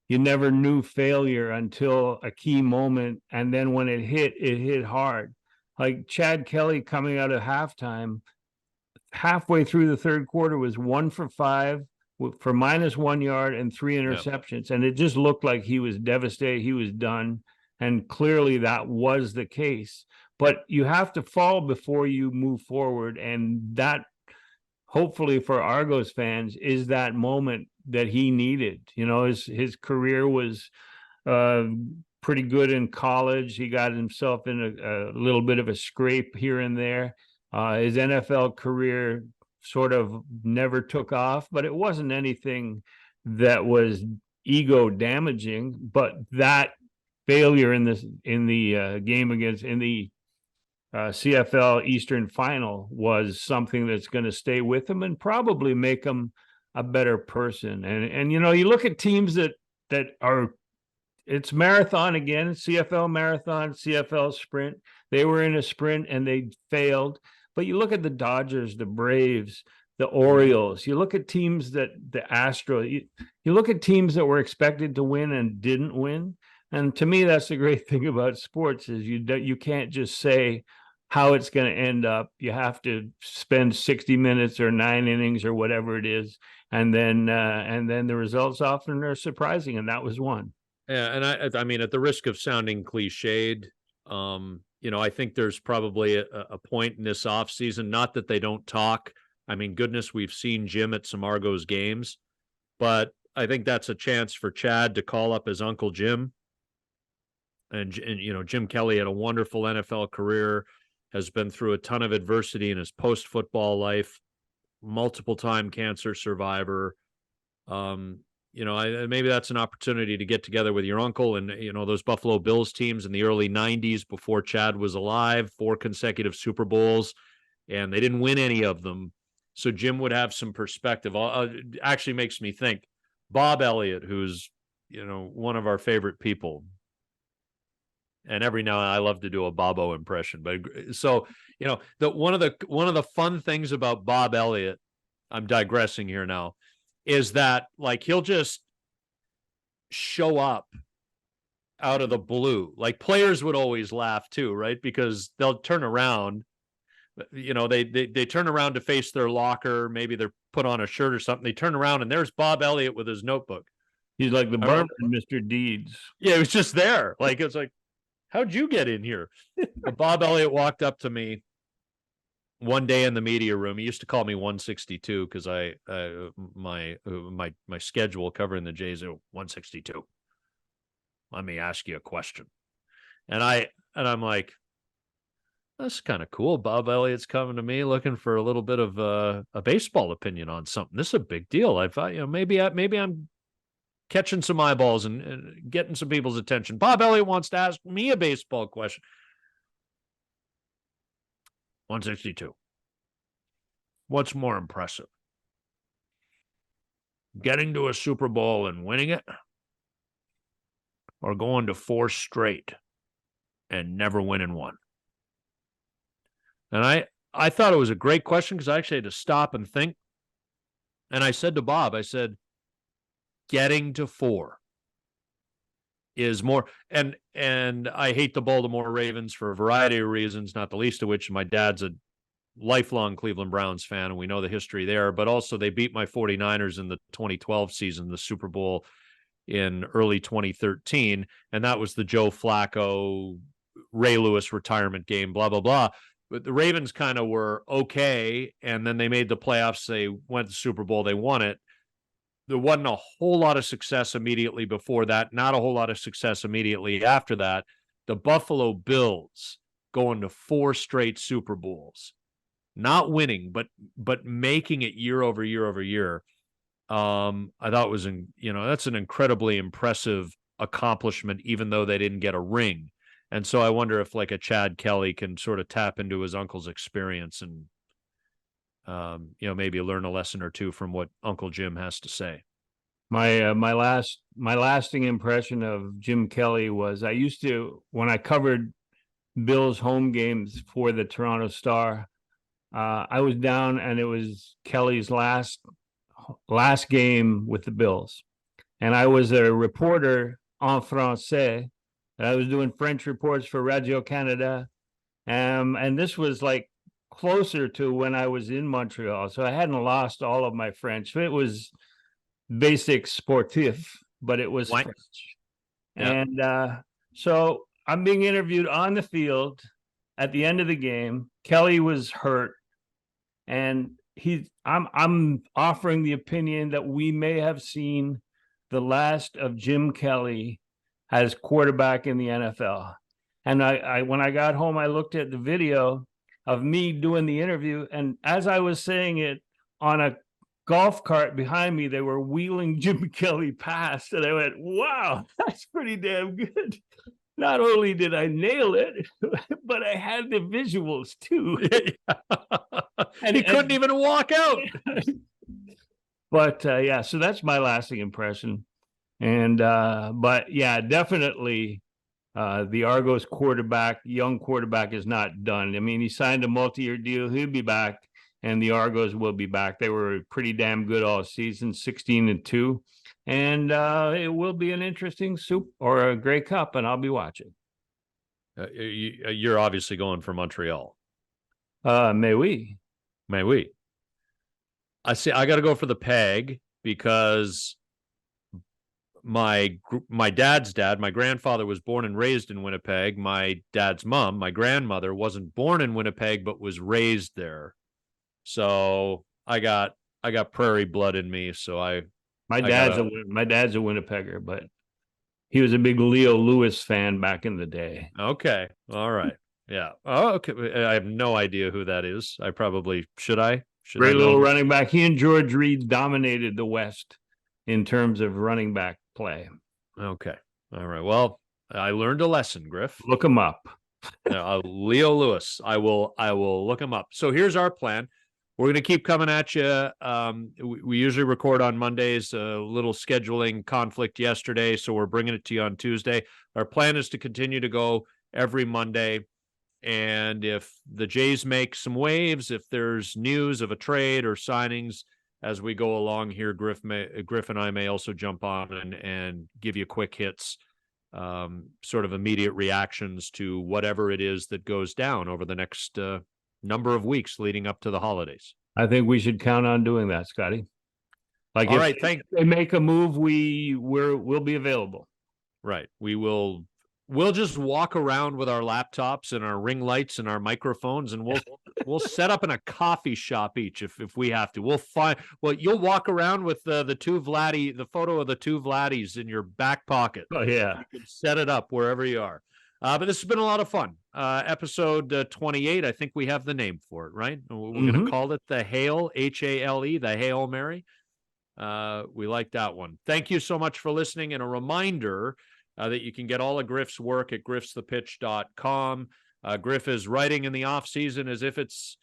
you never knew failure until a key moment, and then when it hit hard. Like Chad Kelly coming out of halftime, halfway through the third quarter, was 1 for 5 for -1 yard and 3 interceptions, and it just looked like he was devastated. He was done, and clearly that was the case. But you have to fall before you move forward. And that, hopefully for Argos fans, is that moment that he needed. His career was pretty good in college. He got himself in a little bit of a scrape here and there. His NFL career sort of never took off, but it wasn't anything that was ego damaging. But that failure in the game in the CFL Eastern Final was something that's going to stay with him and probably make him a better person. And you look at teams that are, it's marathon again, CFL marathon, CFL sprint. They were in a sprint and they failed. But you look at the Dodgers, the Braves, the Orioles. You look at teams the Astros. You look at teams that were expected to win and didn't win. And to me, that's the great thing about sports, is you can't just say how it's going to end up. You have to spend 60 minutes or 9 innings or whatever it is, and then the results often are surprising, and that was one. Yeah, and I mean, at the risk of sounding cliched, I think there's probably a point in this offseason, not that they don't talk. I mean, goodness, we've seen Jim at some Argos games, but I think that's a chance for Chad to call up his Uncle Jim. And Jim Kelly had a wonderful NFL career, has been through a ton of adversity in his post-football life, multiple-time cancer survivor. Maybe that's an opportunity to get together with your uncle and, those Buffalo Bills teams in the early 90s before Chad was alive, 4 consecutive Super Bowls, and they didn't win any of them. So Jim would have some perspective. It actually makes me think Bob Elliott, who's, one of our favorite people. And every now and then I love to do a Bobo impression. But so, one of the fun things about Bob Elliott, I'm digressing here now, is that like he'll just show up out of the blue. Like players would always laugh too, right? Because they'll turn around, they turn around to face their locker. Maybe they're put on a shirt or something. They turn around and there's Bob Elliott with his notebook. He's like the barber, Mr. Deeds. Yeah, he was just there. Like, it's like, how'd you get in here? Bob Elliott walked up to me one day in the media room. He used to call me 162 because my schedule covering the Jays 162. Let me ask you a question. And I'm like, that's kind of cool. Bob Elliott's coming to me looking for a little bit of a baseball opinion on something. This is a big deal. I thought, maybe I'm catching some eyeballs and getting some people's attention. Bob Elliott wants to ask me a baseball question. 162. What's more impressive? Getting to a Super Bowl and winning it, or going to 4 straight and never winning one? And I thought it was a great question because I actually had to stop and think. And I said to Bob, I said, getting to 4 is more, and I hate the Baltimore Ravens for a variety of reasons, not the least of which my dad's a lifelong Cleveland Browns fan, and we know the history there, but also they beat my 49ers in the 2012 season, the Super Bowl in early 2013, and that was the Joe Flacco Ray Lewis retirement game, blah, blah, blah. But the Ravens kind of were okay, and then they made the playoffs. They went to the Super Bowl. They won it. There wasn't a whole lot of success immediately before that, not a whole lot of success immediately after that. The Buffalo Bills going to 4 straight Super Bowls, not winning, but making it year over year over year. I thought was, that's an incredibly impressive accomplishment, even though they didn't get a ring. And so I wonder if like a Chad Kelly can sort of tap into his uncle's experience and, maybe learn a lesson or two from what Uncle Jim has to say. My lasting impression of Jim Kelly was I used to, when I covered Bills home games for the Toronto Star, I was down and it was Kelly's last game with the Bills. And I was a reporter en français. And I was doing French reports for Radio-Canada. And this was like closer to when I was in Montreal. So I hadn't lost all of my French. It was basic sportif, but it was French. Yeah. And so I'm being interviewed on the field at the end of the game. Kelly was hurt. And I'm offering the opinion that we may have seen the last of Jim Kelly as quarterback in the NFL. And I when I got home, I looked at the video of me doing the interview. And as I was saying it, on a golf cart behind me, they were wheeling Jim Kelly past. And I went, wow, that's pretty damn good. Not only did I nail it, but I had the visuals too. And he couldn't even walk out. But so that's my lasting impression. And but yeah, definitely the Argos young quarterback is not done. I mean, he signed a multi-year deal. He'll be back, and the Argos will be back. They were pretty damn good all season, 16-2. And it will be an interesting soup or a Grey Cup, and I'll be watching. You're obviously going for Montreal. May we? I got to go for the Peg because my dad's dad, my grandfather, was born and raised in Winnipeg. My dad's mom, my grandmother, wasn't born in Winnipeg but was raised there. So I got prairie blood in me. So my dad's a Winnipegger, but he was a big Leo Lewis fan back in the day. Okay, all right, yeah. Oh, okay. I have no idea who that is. I probably should. Great little running back. He and George Reed dominated the West in terms of running back play. Okay. All right. Well, I learned a lesson, Griff. Look him up. Leo Lewis. I will look him up. So here's our plan. We're going to keep coming at you. We usually record on Mondays, a little scheduling conflict yesterday, so we're bringing it to you on Tuesday. Our plan is to continue to go every Monday. And if the Jays make some waves, if there's news of a trade or signings as we go along here, Griff and I may also jump on and give you quick hits, sort of immediate reactions to whatever it is that goes down over the next number of weeks leading up to the holidays. I think we should count on doing that, Scotty. All right, if they make a move, we'll be available. Right. We'll just walk around with our laptops and our ring lights and our microphones, and we'll set up in a coffee shop each if we have to. You'll walk around with the photo of the two Vladdies in your back pocket. Oh yeah. You can set it up wherever you are. But this has been a lot of fun. Episode 28, I think we have the name for it, right? We're going to call it the Hale, Hale, the Hail Mary. We like that one. Thank you so much for listening. And a reminder that you can get all of Griff's work at griffsthepitch.com. Griff is writing in the off season as if it's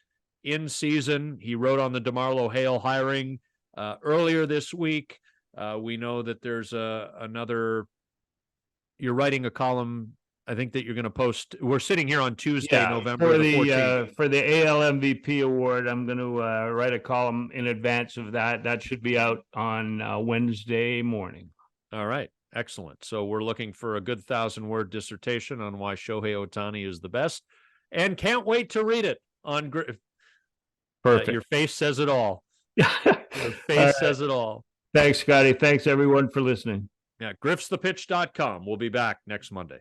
in season. He wrote on the DeMarlo Hale hiring earlier this week. We know that there's you're writing a column, I think, that you're going to post. We're sitting here on Tuesday, November the 14th. For the AL MVP award, I'm going to write a column in advance of that. That should be out on Wednesday morning. All right. Excellent. So we're looking for a good 1,000-word dissertation on why Shohei Ohtani is the best, and can't wait to read it on Griff. Perfect. Your face says it all. Your face says it all. Thanks, Scotty. Thanks, everyone, for listening. Yeah, griffsthepitch.com. We'll be back next Monday.